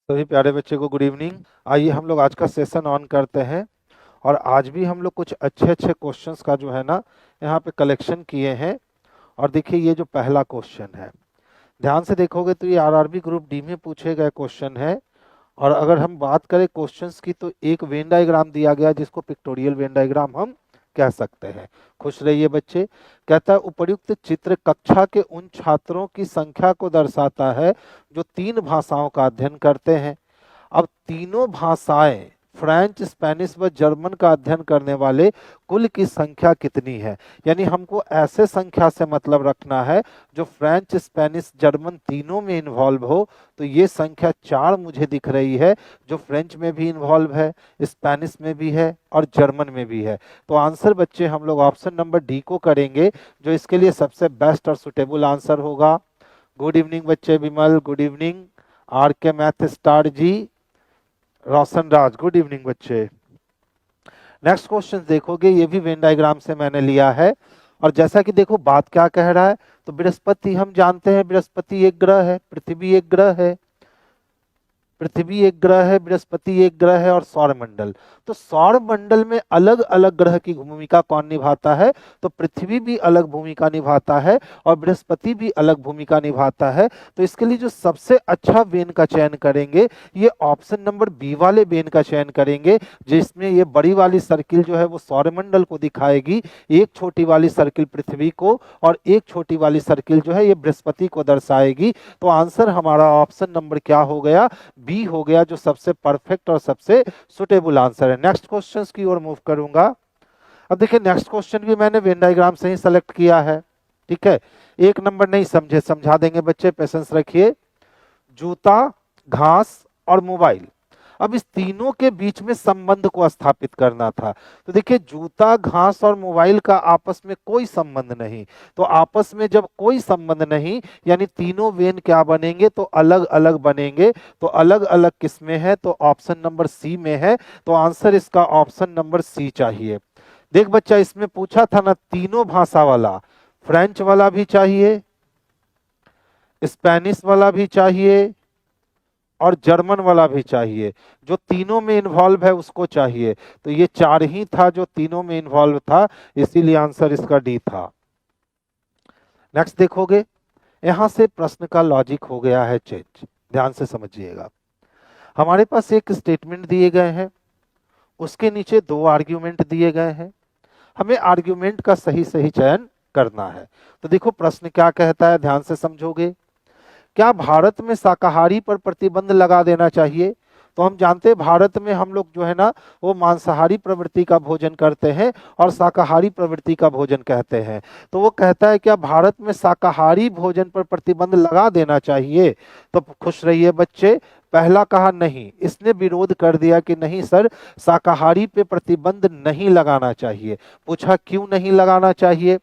सभी प्यारे बच्चे को गुड इवनिंग। आइए हम लोग आज का सेशन ऑन करते हैं। और आज भी हम लोग कुछ अच्छे अच्छे क्वेश्चंस का जो है ना यहाँ पे कलेक्शन किए हैं। और देखिए ये जो पहला क्वेश्चन है, ध्यान से देखोगे तो ये आरआरबी ग्रुप डी में पूछे गए क्वेश्चन है। और अगर हम बात करें क्वेश्चंस की तो एक वेन डायग्राम दिया गया जिसको पिक्टोरियल वेन डायग्राम हम कह सकते हैं। खुश रहिए बच्चे। कहता है उपर्युक्त चित्र कक्षा के उन छात्रों की संख्या को दर्शाता है जो 3 भाषाओं का अध्ययन करते हैं। अब तीनों भाषाएं फ्रेंच, स्पेनिश व जर्मन का अध्ययन करने वाले कुल की संख्या कितनी है। यानी हमको ऐसे संख्या से मतलब रखना है जो फ्रेंच, स्पेनिश, जर्मन तीनों में इन्वॉल्व हो। तो ये संख्या 4 मुझे दिख रही है, जो फ्रेंच में भी इन्वॉल्व है, स्पेनिश में भी है और जर्मन में भी है। तो आंसर बच्चे हम लोग ऑप्शन नंबर डी को करेंगे, जो इसके लिए सबसे बेस्ट और सुटेबल आंसर होगा। गुड इवनिंग बच्चे। विमल गुड इवनिंग। आर के मैथ स्टार जी, रोशन राज गुड इवनिंग बच्चे। नेक्स्ट क्वेश्चन देखोगे, ये भी वेन डायग्राम से मैंने लिया है। और जैसा कि देखो बात क्या कह रहा है, तो बृहस्पति हम जानते हैं, बृहस्पति एक ग्रह है, पृथ्वी एक ग्रह है, पृथ्वी एक ग्रह है, बृहस्पति एक ग्रह है और सौरमंडल। तो सौरमंडल में अलग अलग ग्रह की भूमिका कौन निभाता है, तो पृथ्वी भी अलग भूमिका निभाता है और बृहस्पति भी अलग भूमिका निभाता है। तो इसके लिए जो सबसे अच्छा वेन का चयन करेंगे, ये ऑप्शन नंबर बी वाले वेन का चयन करेंगे, जिसमें ये बड़ी वाली सर्किल जो है वो सौरमंडल को दिखाएगी, एक छोटी वाली सर्किल पृथ्वी को और एक छोटी वाली सर्किल जो है ये बृहस्पति को दर्शाएगी। तो आंसर हमारा ऑप्शन नंबर क्या हो गया, बी हो गया, जो सबसे परफेक्ट और सबसे सुटेबल आंसर है। नेक्स्ट क्वेश्चन की ओर मूव करूंगा। अब देखिए नेक्स्ट क्वेश्चन भी मैंने वेन डायग्राम से ही सेलेक्ट किया है। ठीक है, एक नंबर नहीं समझे समझा देंगे बच्चे, पेशेंस रखिए। जूता, घास और मोबाइल, अब इस तीनों के बीच में संबंध को स्थापित करना था। तो देखिए जूता, घास और मोबाइल का आपस में कोई संबंध नहीं। तो आपस में जब कोई संबंध नहीं, यानी तीनों वेन क्या बनेंगे, तो अलग अलग बनेंगे। तो अलग अलग किस में है, तो ऑप्शन नंबर सी में है। तो आंसर इसका ऑप्शन नंबर सी चाहिए। देख बच्चा, इसमें पूछा था ना तीनों भाषा वाला, फ्रेंच वाला भी चाहिए, स्पेनिश वाला भी चाहिए और जर्मन वाला भी चाहिए। जो तीनों में इन्वॉल्व है उसको चाहिए। तो ये 4 ही था जो तीनों में इन्वॉल्व था, इसीलिए आंसर इसका डी था। नेक्स्ट देखोगे, यहां से प्रश्न का लॉजिक हो गया है चेंज। ध्यान से समझिएगा। हमारे पास एक स्टेटमेंट दिए गए हैं, उसके नीचे 2 आर्ग्यूमेंट दिए गए हैं। हमें आर्ग्यूमेंट का सही सही चयन करना है। तो देखो प्रश्न क्या कहता है, ध्यान से समझोगे। क्या भारत में शाकाहारी पर प्रतिबंध लगा देना चाहिए। तो हम जानते हैं भारत में हम लोग जो है ना वो मांसाहारी प्रवृत्ति का भोजन करते हैं और शाकाहारी प्रवृत्ति का भोजन कहते हैं। तो वो कहता है क्या भारत में शाकाहारी भोजन पर प्रतिबंध लगा देना चाहिए। तो खुश रहिए बच्चे, पहला कहा नहीं, इसने विरोध कर दिया कि नहीं सर, शाकाहारी पे प्रतिबंध नहीं लगाना चाहिए। पूछा क्यों नहीं लगाना चाहिए,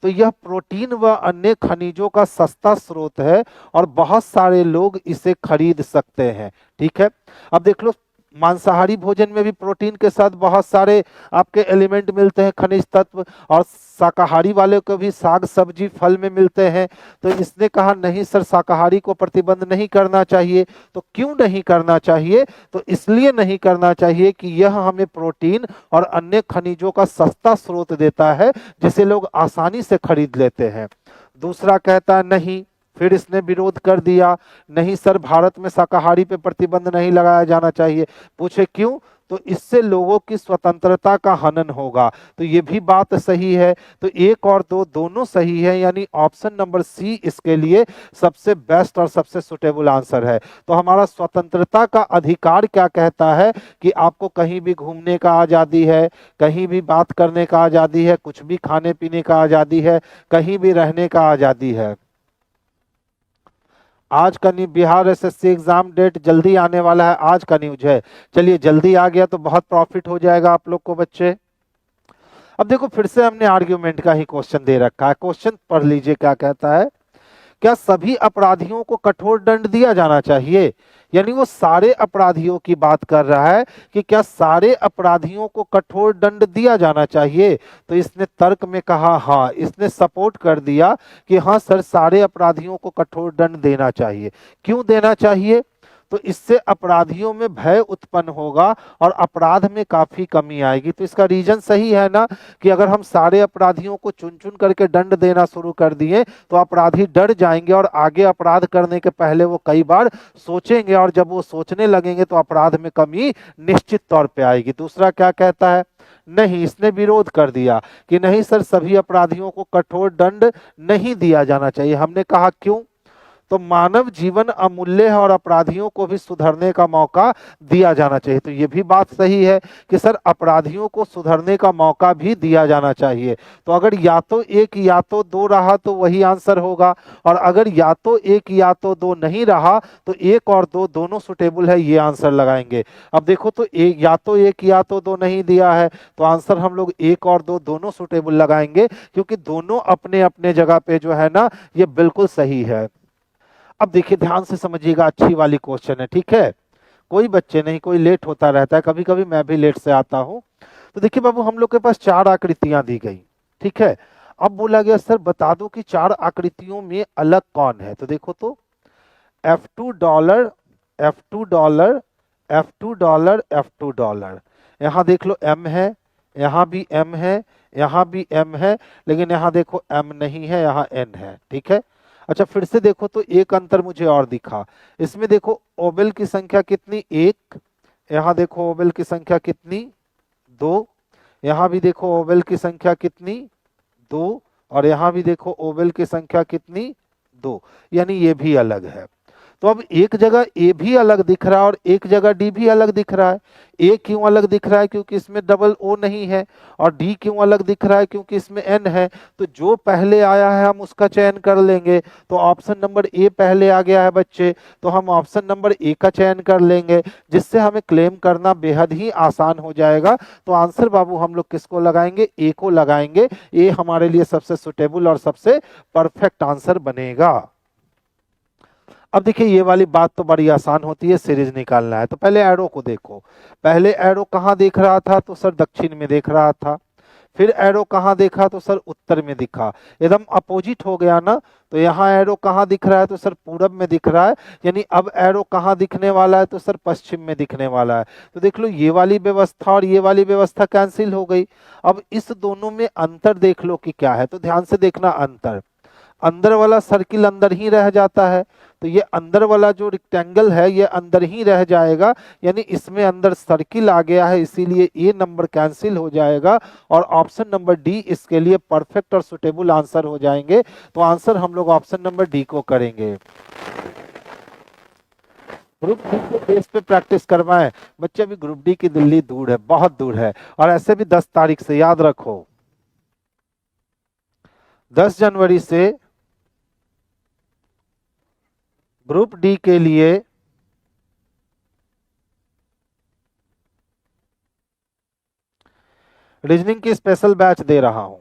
तो यह प्रोटीन व अन्य खनिजों का सस्ता स्रोत है और बहुत सारे लोग इसे खरीद सकते हैं। ठीक है, अब देख लो मांसाहारी भोजन में भी प्रोटीन के साथ बहुत सारे आपके एलिमेंट मिलते हैं, खनिज तत्व, और शाकाहारी वाले को भी साग सब्जी फल में मिलते हैं। तो इसने कहा नहीं सर, शाकाहारी को प्रतिबंध नहीं करना चाहिए। तो क्यों नहीं करना चाहिए, तो इसलिए नहीं करना चाहिए कि यह हमें प्रोटीन और अन्य खनिजों का सस्ता स्रोत देता है, जिसे लोग आसानी से खरीद लेते हैं। दूसरा कहता नहीं, फिर इसने विरोध कर दिया, नहीं सर भारत में शाकाहारी पे प्रतिबंध नहीं लगाया जाना चाहिए। पूछे क्यों, तो इससे लोगों की स्वतंत्रता का हनन होगा। तो ये भी बात सही है। तो 1 और 2 दोनों सही है, यानी ऑप्शन नंबर सी इसके लिए सबसे बेस्ट और सबसे सुटेबल आंसर है। तो हमारा स्वतंत्रता का अधिकार क्या कहता है कि आपको कहीं भी घूमने का आज़ादी है, कहीं भी बात करने का आज़ादी है, कुछ भी खाने पीने का आज़ादी है, कहीं भी रहने का आज़ादी है। आज का बिहार एसएससी एग्जाम डेट जल्दी आने वाला है, आज का न्यूज है। चलिए जल्दी आ गया तो बहुत प्रॉफिट हो जाएगा आप लोग को बच्चे। अब देखो फिर से हमने आर्ग्यूमेंट का ही क्वेश्चन दे रखा है। क्वेश्चन पढ़ लीजिए क्या कहता है। क्या सभी अपराधियों को कठोर दंड दिया जाना चाहिए, यानी वो सारे अपराधियों की बात कर रहा है कि क्या सारे अपराधियों को कठोर दंड दिया जाना चाहिए। तो इसने तर्क में कहा हाँ, इसने सपोर्ट कर दिया कि हाँ सर सारे अपराधियों को कठोर दंड देना चाहिए। क्यों देना चाहिए, तो इससे अपराधियों में भय उत्पन्न होगा और अपराध में काफी कमी आएगी। तो इसका रीजन सही है ना कि अगर हम सारे अपराधियों को चुन चुन करके दंड देना शुरू कर दिए तो अपराधी डर जाएंगे और आगे अपराध करने के पहले वो कई बार सोचेंगे, और जब वो सोचने लगेंगे तो अपराध में कमी निश्चित तौर पे आएगी। दूसरा क्या कहता है, नहीं, इसने विरोध कर दिया कि नहीं सर, सभी अपराधियों को कठोर दंड नहीं दिया जाना चाहिए। हमने कहा क्यों? तो मानव जीवन अमूल्य है और अपराधियों को भी सुधरने का मौका दिया जाना चाहिए। तो ये भी बात सही है कि सर अपराधियों को सुधरने का मौका भी दिया जाना चाहिए। तो अगर या तो एक या तो दो रहा तो वही आंसर होगा, और अगर या तो एक या तो दो नहीं रहा तो एक और दो दोनों सुटेबल है, ये आंसर लगाएंगे। अब देखो तो एक या तो दो नहीं दिया है तो आंसर हम लोग एक और दो दोनों सुटेबल लगाएंगे, क्योंकि दोनों अपने अपने जगह पे जो है ना ये बिल्कुल सही है। अब देखिए ध्यान से समझिएगा, अच्छी वाली क्वेश्चन है, ठीक है। कोई बच्चे नहीं, कोई लेट होता रहता है, कभी कभी मैं भी लेट से आता हूं। तो देखिए बाबू, हम लोग के पास चार आकृतियां दी गई, ठीक है। अब बोला गया सर बता दो कि चार आकृतियों में अलग कौन है। तो देखो तो F2 F2 F2 F2, यहां देख लो M है, यहां भी M है, यहां भी M है, लेकिन यहां देखो M नहीं है, यहां N है, ठीक है। अच्छा फिर से देखो तो एक अंतर मुझे और दिखा। इसमें देखो ओबेल की संख्या कितनी, एक। यहाँ देखो ओबेल की संख्या कितनी, दो। यहाँ भी देखो ओबेल की संख्या कितनी, दो। और यहाँ भी देखो ओबेल की संख्या कितनी, दो। यानी ये भी अलग है। तो अब एक जगह ए भी अलग दिख रहा है और एक जगह डी भी अलग दिख रहा है। ए क्यों अलग दिख रहा है? क्योंकि इसमें डबल ओ नहीं है। और डी क्यों अलग दिख रहा है? क्योंकि इसमें एन है। तो जो पहले आया है हम उसका चयन कर लेंगे। तो ऑप्शन नंबर ए पहले आ गया है बच्चे, तो हम ऑप्शन नंबर ए का चयन कर लेंगे, जिससे हमें क्लेम करना बेहद ही आसान हो जाएगा। तो आंसर बाबू हम लोग किसको लगाएंगे? ए को लगाएंगे। ए हमारे लिए सबसे सुटेबल और सबसे परफेक्ट आंसर बनेगा। अब देखिए ये वाली बात तो बड़ी आसान होती है, सीरीज निकालना है। तो पहले एरो को देखो। पहले एरो कहाँ देख रहा था? तो सर दक्षिण में देख रहा था। फिर एरो कहाँ देखा? तो सर उत्तर में दिखा। एकदम अपोजिट हो गया ना। तो यहाँ एरो कहाँ दिख रहा है? तो सर पूरब में दिख रहा है। यानी अब एरो कहाँ दिखने वाला है? तो सर पश्चिम में दिखने वाला है। तो देख लो ये वाली व्यवस्था और ये वाली व्यवस्था कैंसिल हो गई। अब इस दोनों में अंतर देख लो कि क्या है। तो ध्यान से देखना अंतर, अंदर वाला सर्किल अंदर ही रह जाता है। तो ये अंदर वाला जो रेक्टेंगल है ये अंदर ही रह जाएगा, यानी इसमें अंदर सर्किल आ गया है, इसीलिए ये नंबर कैंसिल हो जाएगा और ऑप्शन नंबर डी इसके लिए परफेक्ट और सुटेबल आंसर हो जाएंगे। तो आंसर हम लोग ऑप्शन नंबर डी को करेंगे। ग्रुप डी के बेस पे प्रैक्टिस करवाएं बच्चे। अभी ग्रुप डी की दिल्ली दूर है, बहुत दूर है, और ऐसे भी 10 तारीख से याद रखो। 10 जनवरी से ग्रुप डी के लिए रीजनिंग की स्पेशल बैच दे रहा हूं,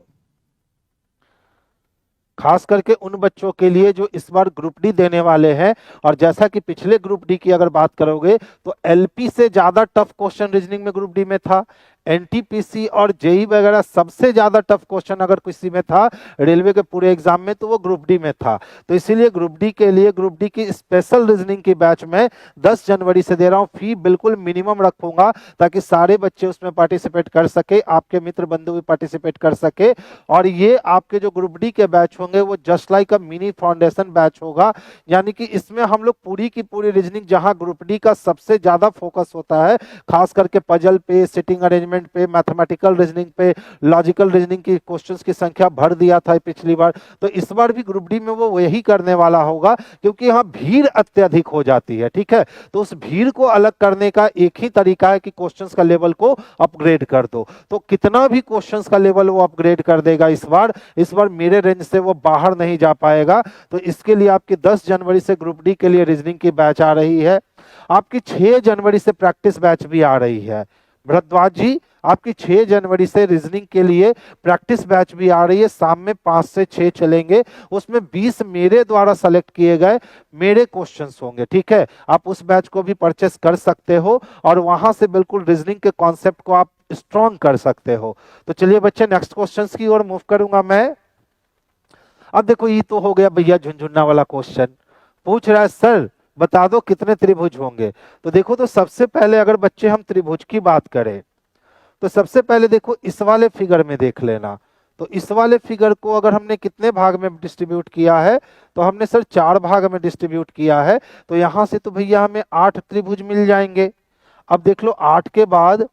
खास करके उन बच्चों के लिए जो इस बार ग्रुप डी देने वाले हैं। और जैसा कि पिछले ग्रुप डी की अगर बात करोगे तो एलपी से ज्यादा टफ क्वेश्चन रीजनिंग में ग्रुप डी में था। एनटीपीसी और जेई वगैरह सबसे ज्यादा टफ क्वेश्चन अगर किसी में था रेलवे के पूरे एग्जाम में तो वो ग्रुप डी में था। तो इसीलिए ग्रुप डी के लिए ग्रुप डी की स्पेशल रीजनिंग की बैच में 10 जनवरी से दे रहा हूं। फी बिल्कुल मिनिमम रखूंगा ताकि सारे बच्चे उसमें पार्टिसिपेट कर सके, आपके मित्र बंधु भी पार्टिसिपेट कर सके। और ये आपके जो ग्रुप डी के बैच होंगे वो just like a mini foundation batch होगा, यानी कि इसमें हम लोग पूरी की पूरी रीजनिंग, जहां ग्रुप डी का सबसे ज्यादा फोकस होता है खास करके पजल पे, सिटिंग अरेंजमेंट पे, मैथमेटिकल रीजनिंग पे, लॉजिकल रीजनिंग की क्वेश्चंस की संख्या भर दिया था पिछली बार। तो इस बार भी ग्रुप डी में वो वही करने वाला होगा, क्योंकि यहाँ भीड़ अत्यधिक हो जाती है, ठीक है। तो उस भीड़ को अलग करने का एक ही तरीका है कि क्वेश्चंस का लेवल को अपग्रेड कर दो। तो कितना भी क्वेश्चंस का लेवल वो अपग्रेड कर देगा इस बार मेरे रेंज से वो बाहर नहीं जा पाएगा। तो इसके लिए आपकी 10 जनवरी से ग्रुप डी के लिए रीजनिंग की बैच आ रही है। आपकी 6 जनवरी से प्रैक्टिस बैच भी आ रही है। भरद्वाज जी, आपकी 6 जनवरी से रीजनिंग के लिए प्रैक्टिस बैच भी आ रही है। शाम में 5 से 6 चलेंगे। उसमें 20 मेरे द्वारा सेलेक्ट किए गए मेरे क्वेश्चंस होंगे, ठीक है। आप उस बैच को भी परचेस कर सकते हो और वहां से बिल्कुल रीजनिंग के कॉन्सेप्ट को आप स्ट्रॉन्ग कर सकते हो। तो चलिए बच्चे नेक्स्ट क्वेश्चंस की ओर मूव करूंगा मैं। अब देखो ये तो हो गया भैया झुनझुना वाला क्वेश्चन। पूछ रहा है सर बता दो कितने त्रिभुज होंगे। तो देखो, तो सबसे पहले अगर बच्चे हम त्रिभुज की बात करें तो सबसे पहले देखो इस वाले फिगर में देख लेना। तो इस वाले फिगर को अगर हमने कितने भाग में डिस्ट्रीब्यूट किया है, तो हमने सर 4 भाग में डिस्ट्रीब्यूट किया है। तो यहां से तो भैया हमें 8 त्रिभुज मिल जाएंगे। अब देख लो 8 के बाद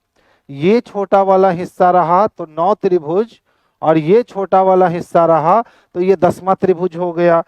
ये छोटा वाला हिस्सा रहा तो 9 त्रिभुज, और ये छोटा वाला हिस्सा रहा तो ये 10वां त्रिभुज हो गया।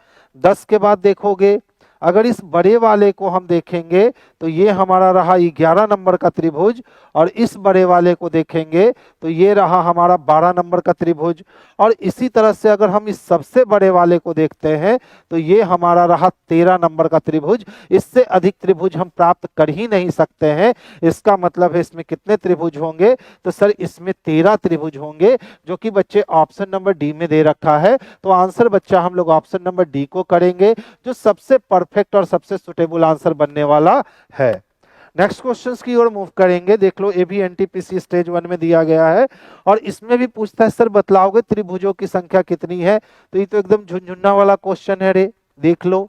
10 के बाद देखोगे अगर इस बड़े वाले को हम देखेंगे तो ये हमारा रहा 11 नंबर का त्रिभुज, और इस बड़े वाले को देखेंगे तो ये रहा हमारा 12 नंबर का त्रिभुज। और इसी तरह से अगर हम इस सबसे बड़े वाले को देखते हैं तो ये हमारा रहा 13 नंबर का त्रिभुज। इससे अधिक त्रिभुज हम प्राप्त कर ही नहीं सकते हैं। इसका मतलब है इसमें कितने त्रिभुज होंगे, तो सर इसमें 13 त्रिभुज होंगे, जो कि बच्चे ऑप्शन नंबर डी में दे रखा है। तो आंसर बच्चा हम लोग ऑप्शन नंबर डी को करेंगे, जो सबसे परफेक्ट और सबसे सुटेबल आंसर बनने वाला है। नेक्स्ट क्वेश्चंस की ओर मूव करेंगे। देख लो, ये भी एनटीपीसी स्टेज 1 में दिया गया है, और इसमें भी पूछता है सर बतलाओगे त्रिभुजों की संख्या कितनी है। तो ये तो एकदम झुनझुना वाला क्वेश्चन है रे। देख लो,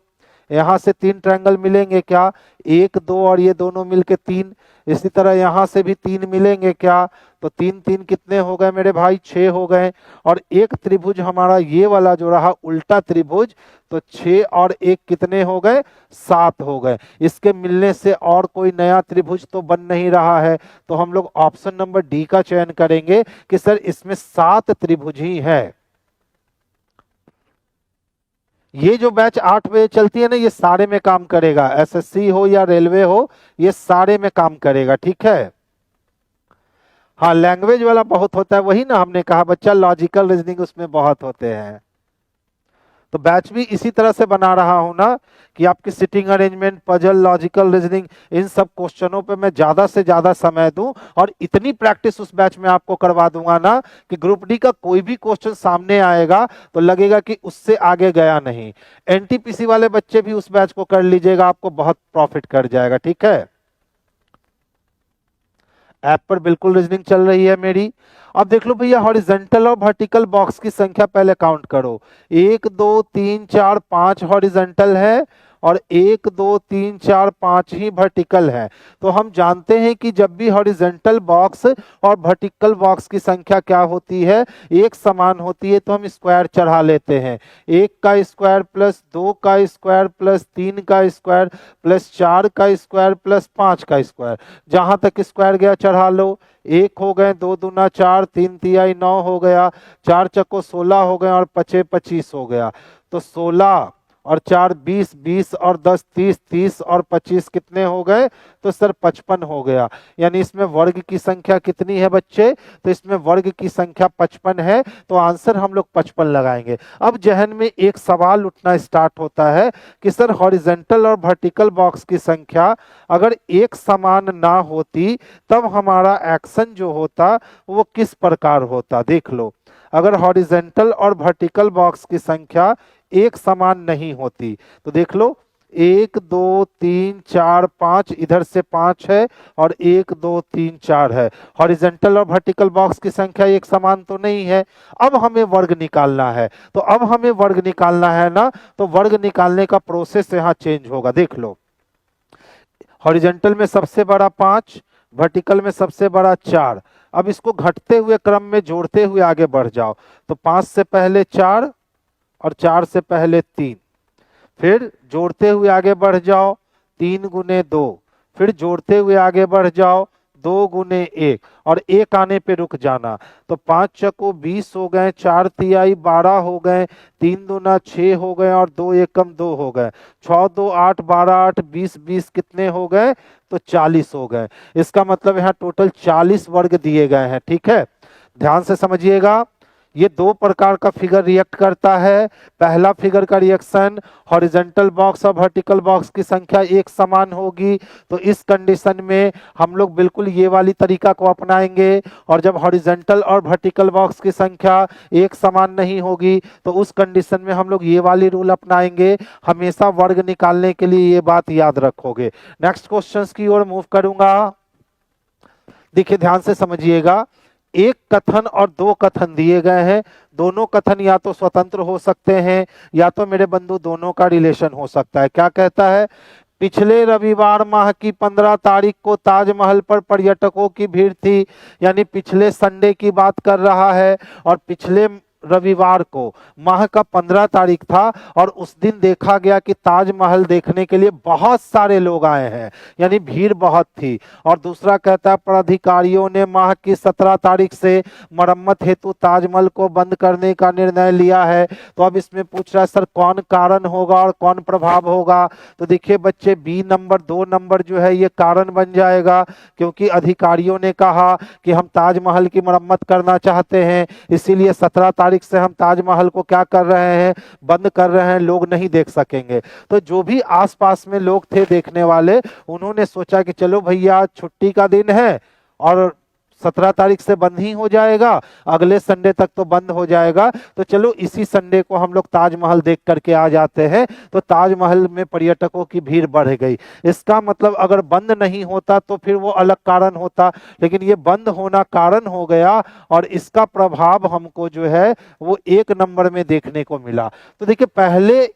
यहां से 3 ट्रायंगल मिलेंगे क्या, 1 2 और ये दोनों मिलके 3। इसी तरह यहां से भी 3 मिलेंगे क्या, तो 3 3 कितने हो गए मेरे भाई, 6 हो गए। और एक त्रिभुज हमारा ये वाला जो रहा उल्टा त्रिभुज, तो 6 और 1 कितने हो गए, 7 हो गए। इसके मिलने से और कोई नया त्रिभुज तो बन नहीं रहा है। तो हम लोग ऑप्शन नंबर डी का चयन करेंगे कि सर इसमें 7 त्रिभुज ही है। ये जो बैच 8 बजे चलती है ना, ये सारे में काम करेगा, एसएससी हो या रेलवे हो, ये सारे में काम करेगा, ठीक है। हाँ, लैंग्वेज वाला बहुत होता है, वही ना हमने कहा बच्चा, लॉजिकल रीजनिंग उसमें बहुत होते हैं। तो बैच भी इसी तरह से बना रहा हूं ना, कि आपकी sitting arrangement, puzzle, logical reasoning, इन सब क्वेश्चनों पे मैं ज्यादा से ज्यादा समय दूं, और इतनी प्रैक्टिस उस बैच में आपको करवा दूंगा ना कि ग्रुप डी का कोई भी क्वेश्चन सामने आएगा तो लगेगा कि उससे आगे गया नहीं। एनटीपीसी वाले बच्चे भी उस बैच को कर लीजिएगा, आपको बहुत प्रॉफिट कर जाएगा, ठीक है। ऐप पर बिल्कुल रीजनिंग चल रही है मेरी। अब देख लो भैया, हॉरिजेंटल और वर्टिकल बॉक्स की संख्या पहले काउंट करो। 1 2 3 4 5 हॉरिजेंटल है, और 1 2 3 4 5 ही वर्टिकल है। तो हम जानते हैं कि जब भी हॉरिजेंटल बॉक्स और वर्टिकल बॉक्स की संख्या क्या होती है, एक समान होती है, तो हम स्क्वायर चढ़ा लेते हैं। 1 का स्क्वायर प्लस 2 का स्क्वायर प्लस 3 का स्क्वायर प्लस 4 का स्क्वायर प्लस 5 का स्क्वायर, जहां तक स्क्वायर गया चढ़ा लो। 1 हो गए, 2 दूना 4, 3 तिहाई 9 हो गया, 4 चक्को 16 हो गए, और 5 25 हो गया। तो 16 और 4 20, 20 और 10 30, 30 और 25 कितने हो गए, तो सर 55 हो गया। यानी इसमें वर्ग की संख्या कितनी है बच्चे, तो इसमें वर्ग की संख्या 55 है। तो आंसर हम लोग 55 लगाएंगे। अब जहन में एक सवाल उठना स्टार्ट होता है कि सर हॉरिजेंटल और वर्टिकल बॉक्स की संख्या अगर एक समान ना होती तब हमारा एक्शन जो होता वो किस प्रकार होता। देख लो, अगर हॉरिजेंटल और वर्टिकल बॉक्स की संख्या एक समान नहीं होती, तो देख लो 1 2 3 4 5, इधर से 5 है, और 1 2 3 4 है। हॉरिजेंटल और वर्टिकल बॉक्स की संख्या एक समान तो नहीं है। अब हमें वर्ग निकालना है, तो अब हमें वर्ग निकालना है ना, तो वर्ग निकालने का प्रोसेस यहाँ चेंज होगा। देख लो, हॉरिजेंटल में सबसे बड़ा 5, वर्टिकल में सबसे बड़ा 4। अब इसको घटते हुए क्रम में जोड़ते हुए आगे बढ़ जाओ। तो 5 से पहले 4 और 4 से पहले 3, फिर जोड़ते हुए आगे बढ़ जाओ 3 गुने 2, फिर जोड़ते हुए आगे बढ़ जाओ 2 गुने 1, और 1 आने पे रुक जाना। तो 5 चको 20 हो गए, 4 तिहाई 12 हो गए, 3 दूना 6 हो गए, और 2 एकम 2 हो गए। 6 2 8, 12 8 20, 20 कितने हो गए, तो 40 हो गए। इसका मतलब यहाँ टोटल 40 वर्ग दिए गए हैं, ठीक है। ध्यान से समझिएगा, ये 2 प्रकार का फिगर रिएक्ट करता है। पहला फिगर का रिएक्शन, हॉरिजेंटल बॉक्स और वर्टिकल बॉक्स की संख्या एक समान होगी, तो इस कंडीशन में हम लोग बिल्कुल ये वाली तरीका को अपनाएंगे। और जब हॉरिजेंटल और वर्टिकल बॉक्स की संख्या एक समान नहीं होगी, तो उस कंडीशन में हम लोग ये वाली रूल अपनाएंगे। हमेशा वर्ग निकालने के लिए ये बात याद रखोगे। नेक्स्ट क्वेश्चन की ओर मूव करूंगा। देखिए, ध्यान से समझिएगा, एक कथन और 2 कथन दिए गए हैं। दोनों कथन या तो स्वतंत्र हो सकते हैं, या तो मेरे बंधु दोनों का रिलेशन हो सकता है। क्या कहता है, पिछले रविवार माह की 15 तारीख को ताजमहल पर पर्यटकों की भीड़ थी, यानी पिछले संडे की बात कर रहा है। और पिछले रविवार को माह का 15 तारीख था और उस दिन देखा गया कि ताजमहल देखने के लिए बहुत सारे लोग आए हैं, यानी भीड़ बहुत थी। और दूसरा कहता है प्राधिकारियों ने माह की 17 तारीख से मरम्मत हेतु ताजमहल को बंद करने का निर्णय लिया है। तो अब इसमें पूछ रहा है सर कौन कारण होगा और कौन प्रभाव होगा। तो देखिए बच्चे, बी नंबर 2 नंबर जो है ये कारण बन जाएगा, क्योंकि अधिकारियों ने कहा कि हम ताजमहल की मरम्मत करना चाहते हैं, इसीलिए 17 तारीख से हम ताजमहल को क्या कर रहे हैं, बंद कर रहे हैं, लोग नहीं देख सकेंगे। तो जो भी आसपास में लोग थे देखने वाले, उन्होंने सोचा कि चलो भैया छुट्टी का दिन है और 17 तारीख से बंद ही हो जाएगा, अगले संडे तक तो बंद हो जाएगा, तो चलो इसी संडे को हम लोग ताजमहल देख करके आ जाते हैं। तो ताजमहल में पर्यटकों की भीड़ बढ़ गई। इसका मतलब अगर बंद नहीं होता तो फिर वो अलग कारण होता, लेकिन ये बंद होना कारण हो गया और इसका प्रभाव हमको जो है वो 1 नंबर में देखने को मिला। तो देखिए पहले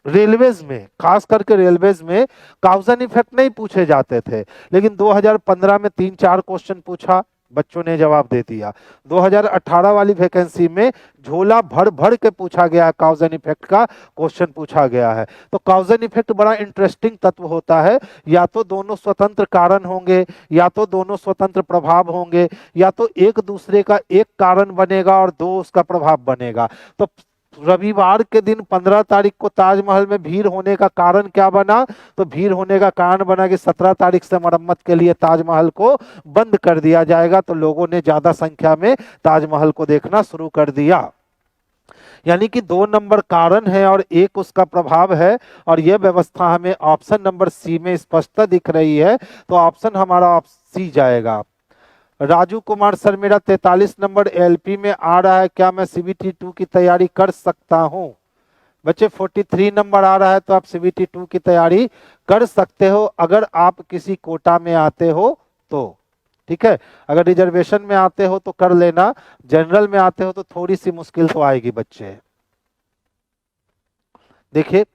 रेलवेज में, खास करके रेलवेज में काउजन इफेक्ट नहीं पूछे जाते थे, लेकिन 2015 में 3-4 क्वेश्चन पूछा, बच्चों ने जवाब दे दिया। 2018 वाली वैकेंसी में झोला भर भर के पूछा गया, काउजन इफेक्ट का क्वेश्चन पूछा गया है। तो काउजन इफेक्ट बड़ा इंटरेस्टिंग तत्व होता है, या तो दोनों स्वतंत्र कारण होंगे, या तो दोनों स्वतंत्र प्रभाव होंगे, या तो एक दूसरे का एक कारण बनेगा और 2 उसका प्रभाव बनेगा। तो रविवार के दिन 15 तारीख को ताजमहल में भीड़ होने का कारण क्या बना, तो भीड़ होने का कारण बना कि 17 तारीख से मरम्मत के लिए ताजमहल को बंद कर दिया जाएगा। तो लोगों ने ज्यादा संख्या में ताजमहल को देखना शुरू कर दिया, यानी कि 2 नंबर कारण है और 1 उसका प्रभाव है। और यह व्यवस्था हमें ऑप्शन नंबर सी में स्पष्टता दिख रही है, तो ऑप्शन हमारा सी जाएगा। राजू कुमार सर, मेरा 43 नंबर एलपी में आ रहा है, क्या मैं सीबीटी 2 की तैयारी कर सकता हूं? बच्चे 43 नंबर आ रहा है तो आप सीबीटी 2 की तैयारी कर सकते हो, अगर आप किसी कोटा में आते हो तो। ठीक है, अगर रिजर्वेशन में आते हो तो कर लेना, जनरल में आते हो तो थोड़ी सी मुश्किल तो आएगी बच्चे। देखिए,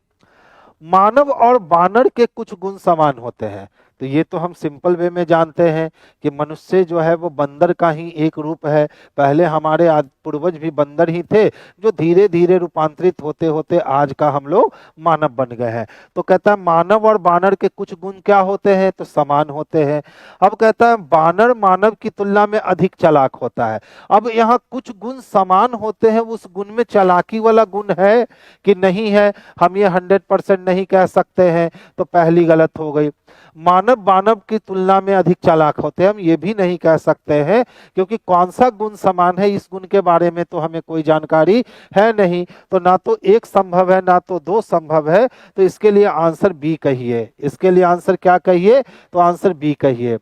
मानव और बानर के कुछ गुण समान होते हैं। तो ये तो हम सिंपल वे में जानते हैं कि मनुष्य जो है वो बंदर का ही एक रूप है। पहले हमारे पूर्वज भी बंदर ही थे, जो धीरे धीरे रूपांतरित होते होते आज का हम लोग मानव बन गए हैं। तो कहता है मानव और बानर के कुछ गुण क्या होते हैं, तो समान होते हैं। अब कहता है बानर मानव की तुलना में अधिक चालाक होता है। अब यहाँ कुछ गुण समान होते हैं, उस गुण में चालाकी वाला गुण है कि नहीं है, हम ये 100% नहीं कह सकते हैं, तो पहली गलत हो गई। मानव बानव की तुलना में अधिक चालाक होते हैं, हम ये भी नहीं कह सकते हैं, क्योंकि कौन सा गुण समान है इस गुण के बारे में तो हमें कोई जानकारी है नहीं। तो ना तो 1 संभव है ना तो 2 संभव है, तो इसके लिए आंसर बी कहिए। इसके लिए आंसर क्या कहिए, तो आंसर बी कहिए।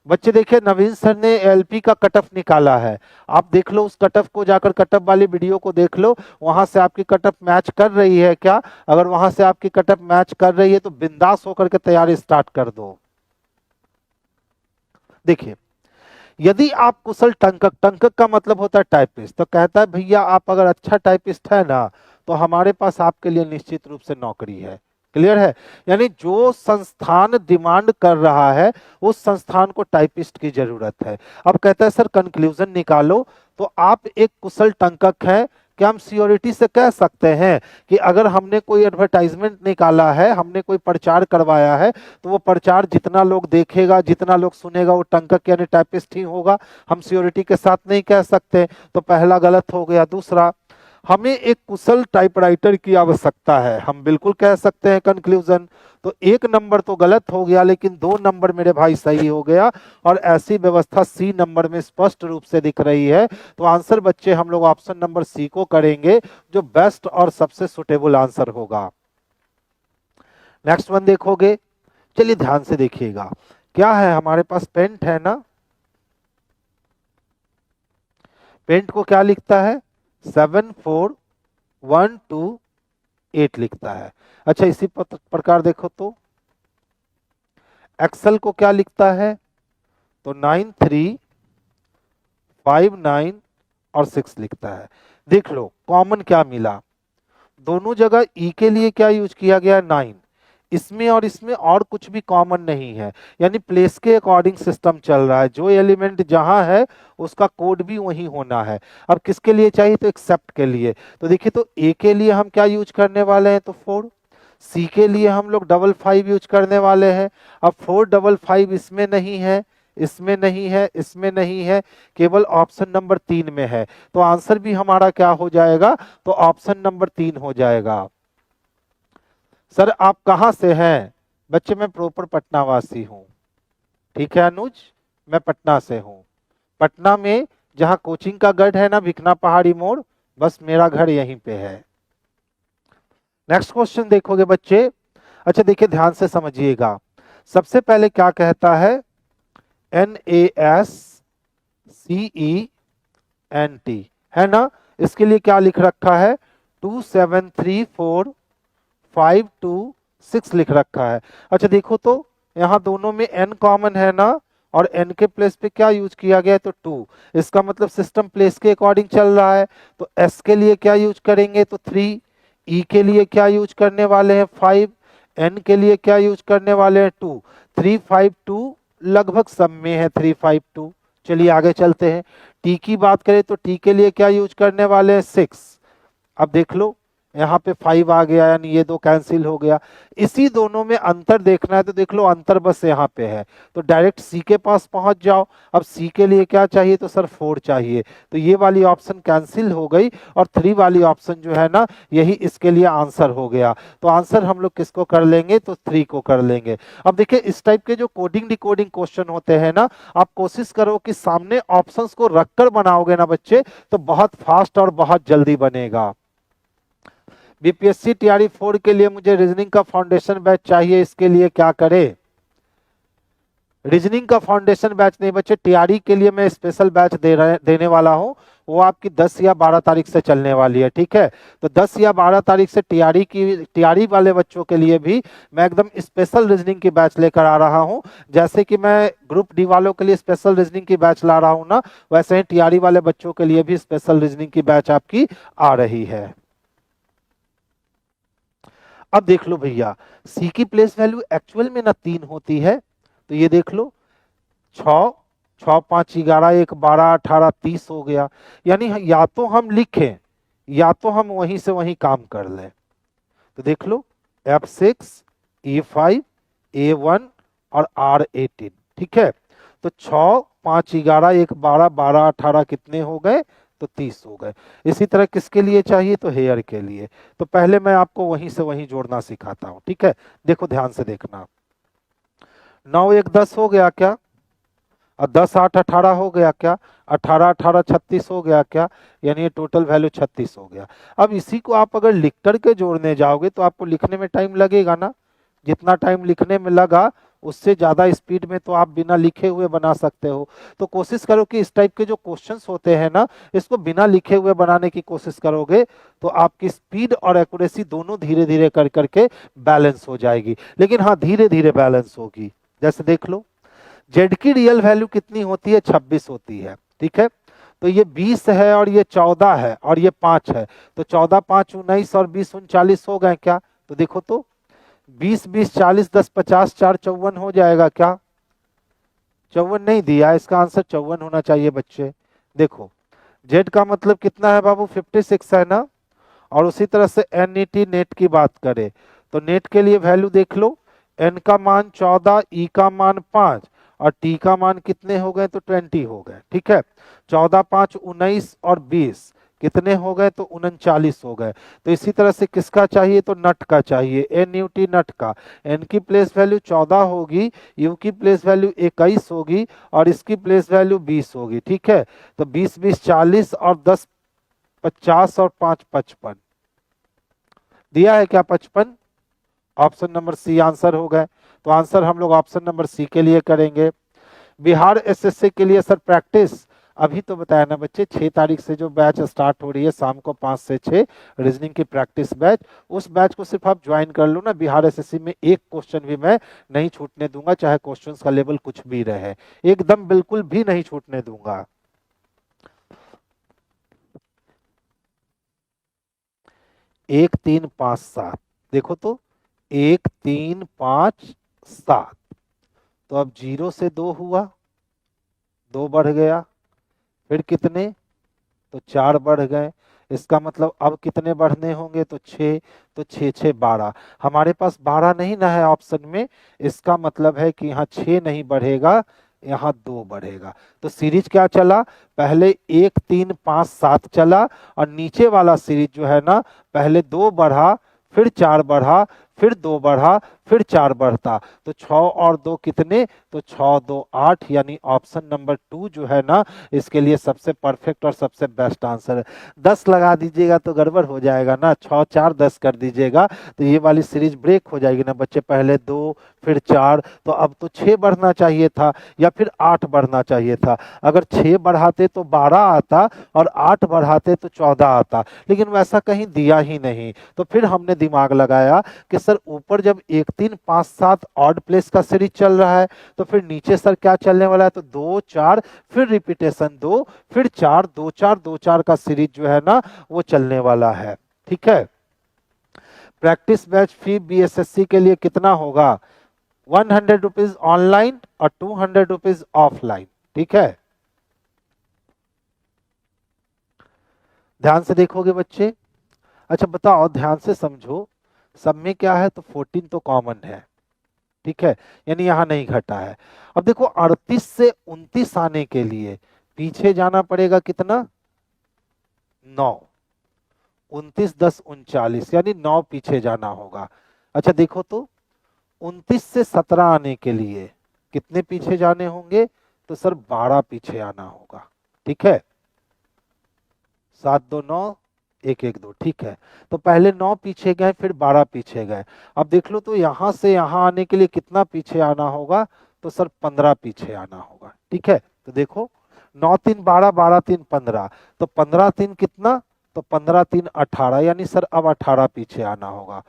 बच्चे देखिए, नवीन सर ने एलपी का कट ऑफ निकाला है, आप देख लो उस कट ऑफ को, जाकर कट ऑफ वाली वीडियो को देख लो, वहां से आपकी कट ऑफ मैच कर रही है क्या? अगर वहां से आपकी कट ऑफ मैच कर रही है तो बिंदास होकर के तैयारी स्टार्ट कर दो। देखिए, यदि आप कुशल टंकक, टंकक का मतलब होता है टाइपिस्ट, तो कहता है भैया आप अगर अच्छा टाइपिस्ट है ना, तो हमारे पास आपके लिए निश्चित रूप से नौकरी है। क्लियर है? यानी जो संस्थान डिमांड कर रहा है उस संस्थान को टाइपिस्ट की जरूरत है। अब कहता है सर कंक्लूजन निकालो, तो आप एक कुशल टंकक हैं, क्या हम सियोरिटी से कह सकते हैं कि अगर हमने कोई एडवर्टाइजमेंट निकाला है, हमने कोई प्रचार करवाया है, तो वो प्रचार जितना लोग देखेगा, जितना लोग सुनेगा, वो टंकक यानी टाइपिस्ट ही होगा? हम सियोरिटी के साथ नहीं कह सकते, तो पहला गलत हो गया। दूसरा, हमें एक कुशल टाइपराइटर की आवश्यकता है, हम बिल्कुल कह सकते हैं कंक्लूजन। तो 1 नंबर तो गलत हो गया, लेकिन 2 नंबर मेरे भाई सही हो गया, और ऐसी व्यवस्था सी नंबर में स्पष्ट रूप से दिख रही है। तो आंसर बच्चे हम लोग ऑप्शन नंबर सी को करेंगे, जो बेस्ट और सबसे सुटेबल आंसर होगा। नेक्स्ट वन देखोगे, चलिए ध्यान से देखिएगा, क्या है हमारे पास, पेंट है ना, पेंट को क्या लिखता है, 74128 लिखता है। अच्छा, इसी प्रकार देखो तो एक्सेल को क्या लिखता है, तो 9359 और 6 लिखता है। देख लो कॉमन क्या मिला, दोनों जगह ई के लिए क्या यूज किया गया, 9, इसमें और इसमें और कुछ भी कॉमन नहीं है, यानी प्लेस के अकॉर्डिंग सिस्टम चल रहा है, जो एलिमेंट जहां है उसका कोड भी वहीं होना है। अब किसके लिए चाहिए, तो एक्सेप्ट के लिए। तो देखिए, तो ए के लिए हम क्या यूज करने वाले हैं, तो 4। सी के लिए हम लोग 55 यूज करने वाले हैं। अब 455 इसमें नहीं है, इसमें नहीं है, इसमें नहीं है, केवल ऑप्शन नंबर 3 में है। तो आंसर भी हमारा क्या हो जाएगा, तो ऑप्शन नंबर 3 हो जाएगा। सर आप कहाँ से हैं, बच्चे मैं प्रॉपर पटना वासी हूँ। ठीक है अनुज, मैं पटना से हूँ। पटना में जहाँ कोचिंग का गढ़ है ना, भिकना पहाड़ी मोड़, बस मेरा घर यहीं पे है। नेक्स्ट क्वेश्चन देखोगे बच्चे। अच्छा देखिए, ध्यान से समझिएगा। सबसे पहले क्या कहता है, NaSCENT, है ना। इसके लिए क्या लिख रखा है, 2734526 लिख रखा है। अच्छा देखो तो यहाँ दोनों में n कॉमन है ना, और n के प्लेस पे क्या यूज किया गया है, तो 2। इसका मतलब सिस्टम प्लेस के अकॉर्डिंग चल रहा है। तो s के लिए क्या यूज करेंगे, तो 3। e के लिए क्या यूज करने वाले हैं, 5। n के लिए क्या यूज करने वाले हैं, 2। 352 लगभग सब में है, 352। चलिए आगे चलते हैं। टी की बात करें तो टी के लिए क्या यूज करने वाले हैं, 6। अब देख लो, यहाँ पे 5 आ गया, यानी ये दो कैंसिल हो गया। इसी दोनों में अंतर देखना है, तो देख लो अंतर बस यहाँ पे है। तो डायरेक्ट सी के पास पहुंच जाओ। अब सी के लिए क्या चाहिए, तो सर 4 चाहिए। तो ये वाली ऑप्शन कैंसिल हो गई, और 3 वाली ऑप्शन जो है ना, यही इसके लिए आंसर हो गया। तो आंसर हम लोग किसको कर लेंगे, तो 3 को कर लेंगे। अब देखिए, इस टाइप के जो कोडिंग डिकोडिंग क्वेश्चन होते हैं ना, आप कोशिश करो कि सामने ऑप्शंस को रखकर बनाओगे ना बच्चे, तो बहुत फास्ट और बहुत जल्दी बनेगा। बीपीएससी टीआरई 4 के लिए मुझे रीजनिंग का फाउंडेशन बैच चाहिए, इसके लिए क्या करे, रीजनिंग का फाउंडेशन बैच नहीं बच्चे, टीआरई के लिए मैं स्पेशल बैच देने वाला हूं। वो आपकी 10 या 12 तारीख से चलने वाली है, ठीक है। तो 10 या 12 तारीख से टीआरई वाले बच्चों के लिए भी मैं एकदम स्पेशल रीजनिंग की बैच लेकर आ रहा हूं। जैसे कि मैं ग्रुप डी वालों के लिए स्पेशल रीजनिंग की बैच ला रहा हूं ना, वैसे ही टीआरई वाले बच्चों के लिए भी स्पेशल रीजनिंग की बैच आपकी आ रही है। अब देख लो भैया, सी की प्लेस वैल्यू एक्चुअल में ना 3 होती है। तो ये देख लो, 6, 6 5 11 1 12 18 30 हो गया। यानी या तो हम लिखें, या तो हम वहीं से वहीं काम कर लें। तो देख लो, F6 E5 A1 और R18, ठीक है। तो 6 5 11 1 12 12 18 कितने हो गए, तो 30 हो गए। इसी तरह किसके लिए चाहिए, तो हेयर के लिए। तो पहले मैं आपको वहीं से वहीं जोड़ना सिखाता हूं, ठीक है। देखो ध्यान से देखना, 9 1 10 हो गया क्या, और 10 8 18 हो गया क्या, 18 18 36 हो गया क्या, यानी ये टोटल वैल्यू 36 हो गया। अब इसी को आप अगर लिख करके जोड़ने जाओगे तो आपको लिखने में टाइम लगेगा ना। जितना टाइम लिखने में लगा, उससे ज्यादा स्पीड में तो आप बिना लिखे हुए बना सकते हो। तो कोशिश करो कि इस टाइप के जो क्वेश्चंस होते हैं ना, इसको बिना लिखे हुए बनाने की कोशिश करोगे, तो आपकी स्पीड और एक्यूरेसी दोनों धीरे धीरे कर करके बैलेंस हो जाएगी। लेकिन हाँ, धीरे धीरे बैलेंस होगी। जैसे देख लो, जेड की रियल वैल्यू कितनी होती है, 26 होती है, ठीक है। तो ये 20 है, और ये 14 है, और ये 5 है। तो 14 5 19 और 20 39 हो गए क्या। तो देखो तो 20 20 40 10 50 4 54 हो जाएगा क्या, 54 नहीं दिया, इसका आंसर 54 होना चाहिए बच्चे। देखो, जेड का मतलब कितना है बाबू, 56 है ना। और उसी तरह से एनईटी नेट की बात करें, तो नेट के लिए वैल्यू देख लो, एन का मान 14, ई का मान 5, और टी का मान कितने हो गए, तो 20 हो गए, ठीक है। 14 5 19 और 20 कितने हो गए, तो 39 हो गए। तो इसी तरह से किसका चाहिए, तो नट का चाहिए, एन यू टी नट का। एन की प्लेस वैल्यू 14 होगी, यू की प्लेस वैल्यू 21 होगी, और इसकी प्लेस वैल्यू 20 होगी, ठीक है। तो 20 20 40 और 10 50 और 5 55 दिया है क्या, 55। ऑप्शन नंबर सी आंसर हो गए। तो आंसर हम लोग ऑप्शन नंबर सी के लिए करेंगे। बिहार एसएससी के लिए सर प्रैक्टिस, अभी तो बताया ना बच्चे, 6 तारीख से जो बैच स्टार्ट हो रही है शाम को 5 से 6, रीजनिंग की प्रैक्टिस बैच, उस बैच को सिर्फ आप ज्वाइन कर लो ना। बिहार एसएससी में एक क्वेश्चन भी मैं नहीं छूटने दूंगा, चाहे क्वेश्चन का लेवल कुछ भी रहे, एकदम बिल्कुल भी नहीं छूटने दूंगा। 1 3 5 7, देखो तो 1 3 5 7। तो अब 0 से 2 हुआ, 2 बढ़ गया, फिर कितने, तो 4 बढ़ गए। इसका मतलब अब कितने बढ़ने होंगे, तो 6। तो 6 6 12, हमारे पास 12 नहीं ना है ऑप्शन में, इसका मतलब है कि यहाँ 6 नहीं बढ़ेगा, यहाँ 2 बढ़ेगा। तो सीरीज क्या चला, पहले 1 3 5 7 चला, और नीचे वाला सीरीज जो है ना, पहले 2 बढ़ा, फिर 4 बढ़ा, फिर 2 बढ़ा, फिर 4 बढ़ता। तो 6 और 2 कितने, तो 6 2 8, यानी ऑप्शन नंबर 2 जो है ना, इसके लिए सबसे परफेक्ट और सबसे बेस्ट आंसर है। 10 लगा दीजिएगा तो गड़बड़ हो जाएगा ना, 6 4 10 कर दीजिएगा तो ये वाली सीरीज ब्रेक हो जाएगी ना बच्चे, पहले 2 फिर 4, तो अब तो 6 बढ़ना चाहिए था या फिर 8 बढ़ना चाहिए था। अगर 6 बढ़ाते तो 12 आता और 8 बढ़ाते तो 14 आता, लेकिन वैसा कहीं दिया ही नहीं। तो फिर हमने दिमाग लगाया कि सर ऊपर जब 1 3 5 7 ऑड प्लेस का सीरीज चल रहा है, तो फिर नीचे सर क्या चलने वाला है, तो 2 4 फिर रिपीटेशन 2 फिर 4 2 4 2 4 का सीरीज जो है ना, वो चलने वाला है। ठीक है, प्रैक्टिस बैच फी बीएसएससी के लिए कितना होगा, 100 रुपीज ऑनलाइन और 200 रुपीज ऑफलाइन। ठीक है, ध्यान से देखोगे बच्चे। अच्छा बताओ, ध्यान से समझो, सब में क्या है, तो 14 तो कॉमन है। ठीक है, यानी यहां नहीं घटा है। अब देखो 38 से 29 आने के लिए पीछे जाना पड़ेगा कितना, 9, 29 10 39, यानी 9 पीछे जाना होगा। अच्छा देखो तो 29 से 17 आने के लिए कितने पीछे जाने होंगे, तो सर 12 पीछे आना होगा। ठीक है, 7 2 9 1 1 2। ठीक है, तो पहले 9 पीछे गए, फिर 12 पीछे गए। अब देख लो तो यहां से यहां आने के लिए कितना पीछे आना होगा, तो सर 15 पीछे आना होगा। ठीक है, तो देखो 9 3 12, 12 3 15, तो 15 3 कितना, तो 15 3 18, यानी सर अब 18 पीछे आना होगा।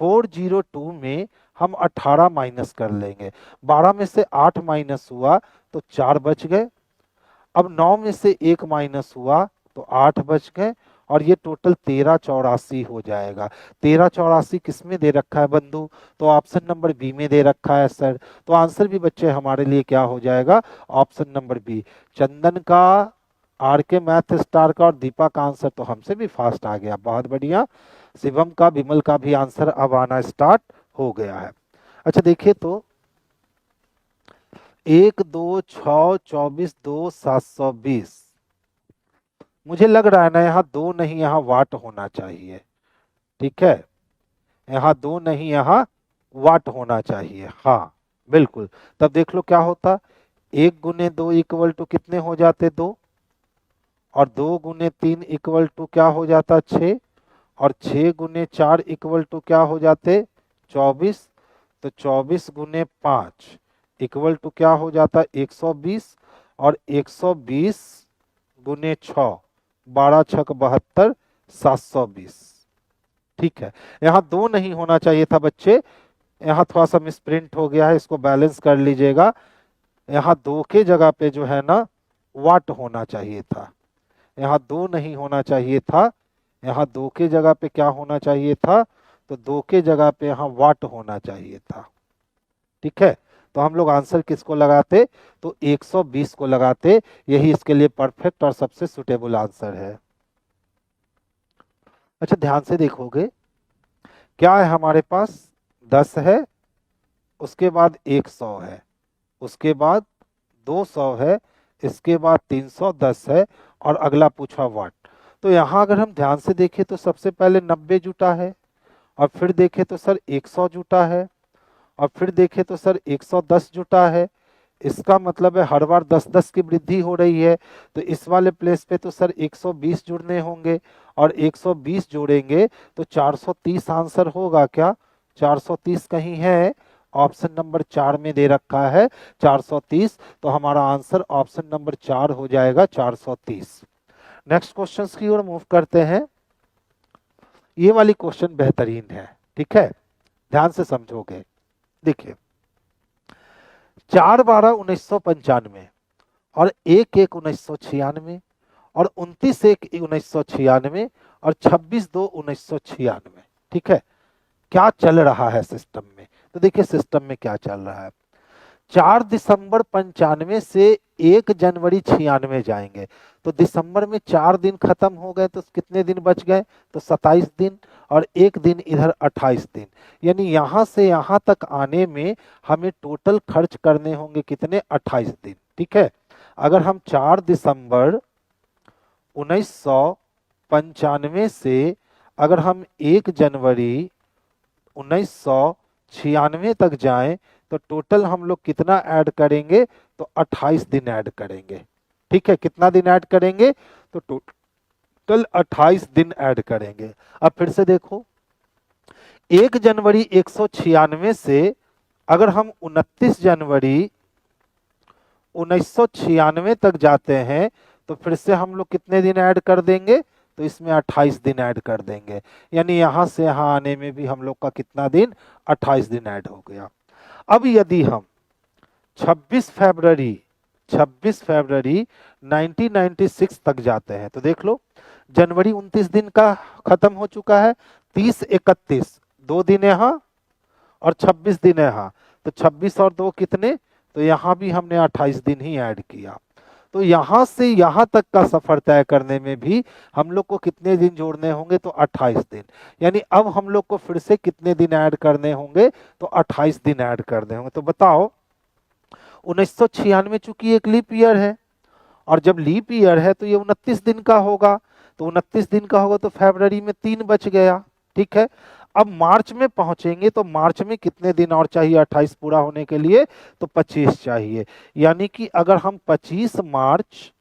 402 में हम 18 माइनस कर लेंगे, 12 में से 8 माइनस हुआ तो 4 बच गए। अब 9 में से 1 माइनस हुआ तो 8 बच गए, और ये टोटल 1384 हो जाएगा। 1384 किस में दे रखा है बंधु, तो ऑप्शन नंबर बी में दे रखा है सर। तो आंसर भी बच्चे हमारे लिए क्या हो जाएगा, ऑप्शन नंबर बी। चंदन का, आर के मैथ स्टार का और दीपा का आंसर तो हमसे भी फास्ट आ गया, बहुत बढ़िया। शिवम का, विमल का भी आंसर अब आना स्टार्ट हो गया है। अच्छा देखिए तो 1 2 6 24 2 720, मुझे लग रहा है ना यहाँ 2 नहीं, यहाँ वाट होना चाहिए। ठीक है, यहाँ 2 नहीं, यहाँ वाट होना चाहिए। हाँ बिल्कुल, तब देख लो क्या होता, 1 गुने 2 इक्वल टू कितने हो जाते, 2, और 2 गुने 3 इक्वल टू क्या हो जाता, 6, और 6 गुने 4 इक्वल टू क्या हो जाते, 24। तो 24 गुने 5 इक्वल टू क्या हो जाता, 120, और 120 गुने 6, 12 छक 72, 720। ठीक है, यहाँ 2 नहीं होना चाहिए था बच्चे, यहाँ थोड़ा सा मिसप्रिंट हो गया है, इसको बैलेंस कर लीजिएगा। यहाँ 2 के जगह पे जो है ना, वाट होना चाहिए था, यहाँ 2 नहीं होना चाहिए था, यहाँ 2 के जगह पे क्या होना चाहिए था, तो 2 के जगह पे यहाँ वाट होना चाहिए था। ठीक है, तो हम लोग आंसर किसको लगाते, तो 120 को लगाते, यही इसके लिए परफेक्ट और सबसे सुटेबल आंसर है। अच्छा ध्यान से देखोगे, क्या है हमारे पास, 10 है, उसके बाद 100 है, उसके बाद 200 है, इसके बाद 310 है, और अगला पूछा वाट। तो यहाँ अगर हम ध्यान से देखें तो सबसे पहले 90 जुटा है, और फिर देखें तो सर 100 जुटा है, और फिर देखें तो सर 110 जुटा है। इसका मतलब है हर बार 10-10 की वृद्धि हो रही है, तो इस वाले प्लेस पे तो सर 120 जुड़ने होंगे, और 120 जोड़ेंगे तो 430 आंसर होगा क्या, 430 कहीं है, ऑप्शन नंबर 4 में दे रखा है 430, तो हमारा आंसर ऑप्शन नंबर 4 हो जाएगा, 430। नेक्स्ट क्वेश्चन की ओर मूव करते हैं। ये वाली क्वेश्चन बेहतरीन है, ठीक है, ध्यान से समझोगे। देखिए 4/12/1995 और 1/1/1996 और 29/1/1996 और 26/2/1996। ठीक है, क्या चल रहा है सिस्टम में। तो देखिए सिस्टम में क्या चल रहा है, 4 दिसंबर 95 से 1 जनवरी 96 जाएंगे। तो दिसंबर में 4 दिन खत्म हो गए तो कितने दिन बच गए, तो 27 दिन, और एक दिन इधर 28 दिन। यानी यहां से यहां तक आने में हमें टोटल खर्च करने होंगे कितने, 28 दिन। ठीक है, अगर हम 4 दिसंबर 1995 से अगर हम 1 जनवरी 1996 तक जाएं तो टोटल हम लोग कितना ऐड करेंगे, तो 28 दिन ऐड करेंगे। ठीक है, कितना दिन ऐड करेंगे, तो टोटल 28 दिन ऐड करेंगे। अब फिर से देखो, 1 जनवरी 196 से अगर हम 29 जनवरी 1996 तक जाते हैं तो फिर से हम लोग कितने दिन ऐड कर देंगे, तो इसमें 28 दिन ऐड कर देंगे। यानी यहां से यहां आने में भी हम लोग का कितना दिन, 28 दिन ऐड हो गया। अब यदि हम 26 फरवरी 1996 तक जाते हैं तो देख लो, जनवरी 29 दिन का खत्म हो चुका है, 30 31 2 दिन यहाँ और 26 दिन यहाँ, तो 26 और 2 कितने, तो यहाँ भी हमने 28 दिन ही ऐड किया। तो यहां से यहां तक का सफर तय करने में भी हम लोग को कितने दिन जोड़ने होंगे, तो 28 दिन। यानी अब हम लोग को फिर से कितने दिन ऐड करने होंगे, तो 28 दिन ऐड करने होंगे। तो बताओ, 1996 चूंकि एक लीप ईयर है, और जब लीप ईयर है तो ये 29 दिन का होगा, तो 29 दिन का होगा तो फरवरी में 3 बच गया। ठीक है, अब मार्च में पहुंचेंगे तो मार्च में कितने दिन और चाहिए 28 पूरा होने के लिए, तो 25 चाहिए। यानी कि अगर हम 25 मार्च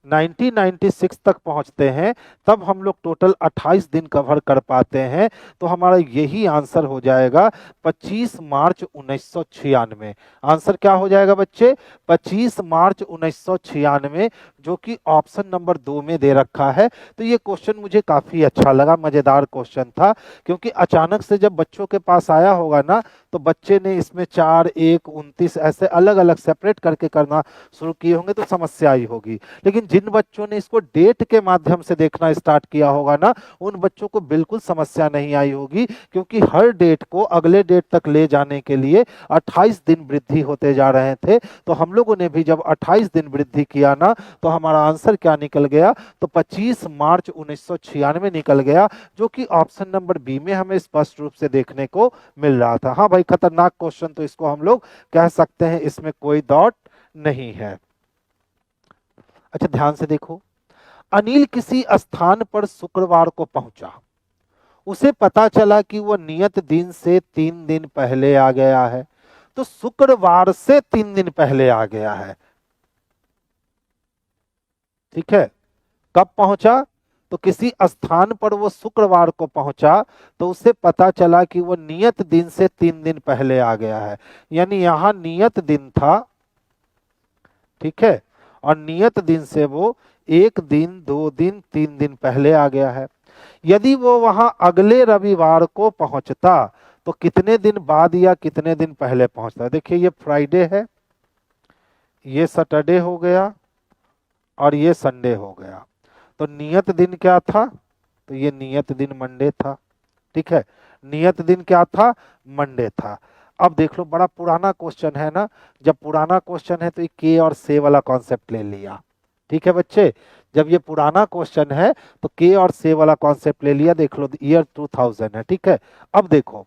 1996 तक पहुंचते हैं तब हम लोग टोटल 28 दिन कवर कर पाते हैं। तो हमारा यही आंसर हो जाएगा 25 मार्च 1996। आंसर क्या हो जाएगा बच्चे, 25 मार्च 1996, जो कि ऑप्शन नंबर 2 में दे रखा है। तो ये क्वेश्चन मुझे काफी अच्छा लगा, मजेदार क्वेश्चन था, क्योंकि अचानक से जब बच्चों के पास आया होगा ना तो बच्चे ने इसमें 4 1 29 ऐसे अलग अलग सेपरेट करके करना शुरू किए होंगे तो समस्या आई होगी। लेकिन जिन बच्चों ने इसको डेट के माध्यम से देखना स्टार्ट किया होगा ना, उन बच्चों को बिल्कुल समस्या नहीं आई होगी, क्योंकि हर डेट को अगले डेट तक ले जाने के लिए 28 दिन वृद्धि होते जा रहे थे। तो हम लोगों ने भी जब 28 दिन वृद्धि किया ना, तो हमारा आंसर क्या निकल गया, तो 25 मार्च 1996 निकल गया, जो कि ऑप्शन नंबर बी में हमें स्पष्ट रूप से देखने को मिल रहा था। हाँ भाई, खतरनाक क्वेश्चन तो इसको हम लोग कह सकते हैं, इसमें कोई डाउट नहीं है। अच्छा ध्यान से देखो, अनिल किसी स्थान पर शुक्रवार को पहुंचा, उसे पता चला कि वह नियत दिन से 3 दिन पहले आ गया है। तो शुक्रवार से 3 दिन पहले आ गया है। ठीक है, कब पहुंचा, तो किसी स्थान पर वो शुक्रवार को पहुंचा तो उसे पता चला कि वो नियत दिन से 3 दिन पहले आ गया है। यानी यहां नियत दिन था, ठीक है, और नियत दिन से वो 1 दिन 2 दिन 3 दिन पहले आ गया है। यदि वो वहां अगले रविवार को पहुंचता तो कितने दिन बाद या कितने दिन पहले पहुंचता। देखिए ये फ्राइडे है, ये सैटरडे हो गया और ये संडे हो गया। तो नियत दिन क्या था, तो ये नियत दिन मंडे था। ठीक है, नियत दिन क्या था, मंडे था। अब देख लो, बड़ा पुराना क्वेश्चन है ना, जब पुराना क्वेश्चन है तो ये के और से वाला कॉन्सेप्ट ले लिया। ठीक है बच्चे, जब ये पुराना क्वेश्चन है तो के और से वाला कॉन्सेप्ट ले लिया। देख लो ईयर 2000 है। ठीक है, अब देखो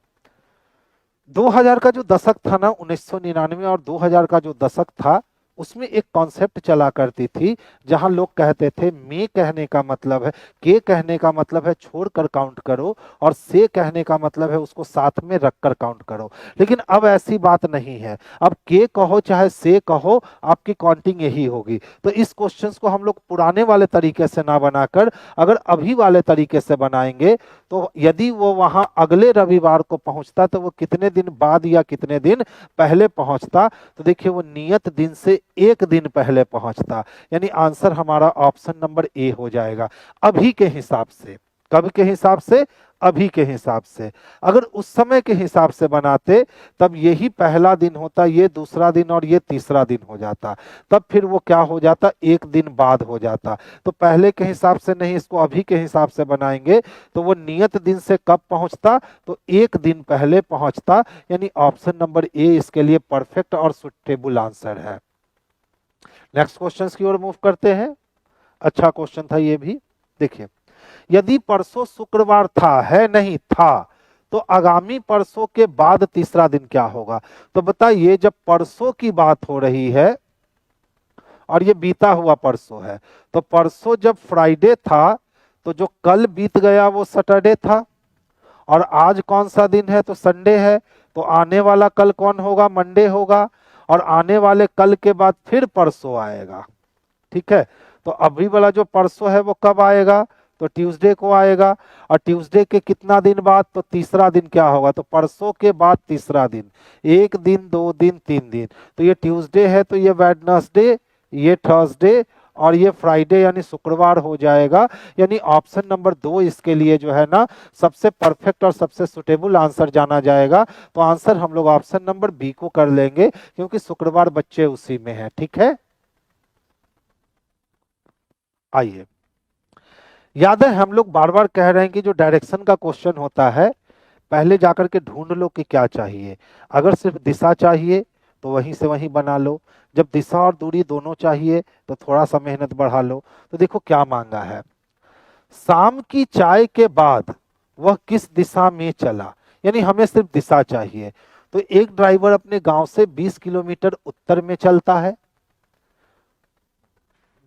2000 का जो दशक था ना, 1999 और 2000 का जो दशक था, उसमें एक कॉन्सेप्ट चला करती थी जहां लोग कहते थे मे कहने का मतलब है, के कहने का मतलब है छोड़कर काउंट करो, और से कहने का मतलब है उसको साथ में रखकर काउंट करो। लेकिन अब ऐसी बात नहीं है, अब के कहो चाहे से कहो, आपकी काउंटिंग यही होगी। तो इस क्वेश्चन को हम लोग पुराने वाले तरीके से ना बनाकर अगर अभी वाले तरीके से बनाएंगे, तो यदि वो वहां अगले रविवार को पहुंचता तो वो कितने दिन बाद या कितने दिन पहले पहुंचता, तो देखिए वो नियत दिन से 1 दिन पहले पहुंचता। यानी आंसर हमारा ऑप्शन नंबर ए हो जाएगा। अभी के हिसाब से, कब के हिसाब से, अभी के हिसाब से। अगर उस समय के हिसाब से बनाते तब यही पहला दिन होता, ये दूसरा दिन और ये तीसरा दिन हो जाता, तब फिर वो क्या हो जाता, एक दिन बाद हो जाता। तो पहले के हिसाब से नहीं, इसको अभी के हिसाब से बनाएंगे तो वो नियत दिन से कब पहुंचता, तो एक दिन पहले पहुंचता। यानी ऑप्शन नंबर ए इसके लिए परफेक्ट और सुटेबल आंसर है। नेक्स्ट क्वेश्चन की ओर मूव करते हैं। अच्छा क्वेश्चन था ये भी। देखिए, यदि परसों शुक्रवार था, है नहीं था, तो आगामी परसों के बाद तीसरा दिन क्या होगा। तो बताइए, जब परसों की बात हो रही है और ये बीता हुआ परसों है, तो परसों जब फ्राइडे था तो जो कल बीत गया वो सैटरडे था, और आज कौन सा दिन है, तो संडे है। तो आने वाला कल कौन होगा, मंडे होगा, और आने वाले कल के बाद फिर परसों आएगा। ठीक है, तो अभी वाला जो परसों है वो कब आएगा, तो ट्यूसडे को आएगा। और ट्यूसडे के कितना दिन बाद, तो तीसरा दिन क्या होगा, तो परसों के बाद तीसरा दिन, एक दिन, दो दिन, तीन दिन। तो ये ट्यूसडे है तो ये वेडनेसडे, ये थर्सडे और ये फ्राइडे यानी शुक्रवार हो जाएगा। यानी ऑप्शन नंबर 2 इसके लिए जो है ना सबसे परफेक्ट और सबसे सुटेबल आंसर जाना जाएगा। तो आंसर हम लोग ऑप्शन नंबर बी को कर लेंगे, क्योंकि शुक्रवार बच्चे उसी में है। ठीक है, आइए, याद है हम लोग बार बार कह रहे हैं कि जो डायरेक्शन का क्वेश्चन होता है पहले जाकर के ढूंढ लो कि क्या चाहिए। अगर सिर्फ दिशा चाहिए तो वहीं से वहीं बना लो, जब दिशा और दूरी दोनों चाहिए तो थोड़ा सा मेहनत बढ़ा लो। तो देखो क्या मांगा है, शाम की चाय के बाद वह किस दिशा में चला, यानी हमें सिर्फ दिशा चाहिए। तो एक ड्राइवर अपने गांव से 20 किलोमीटर उत्तर में चलता है,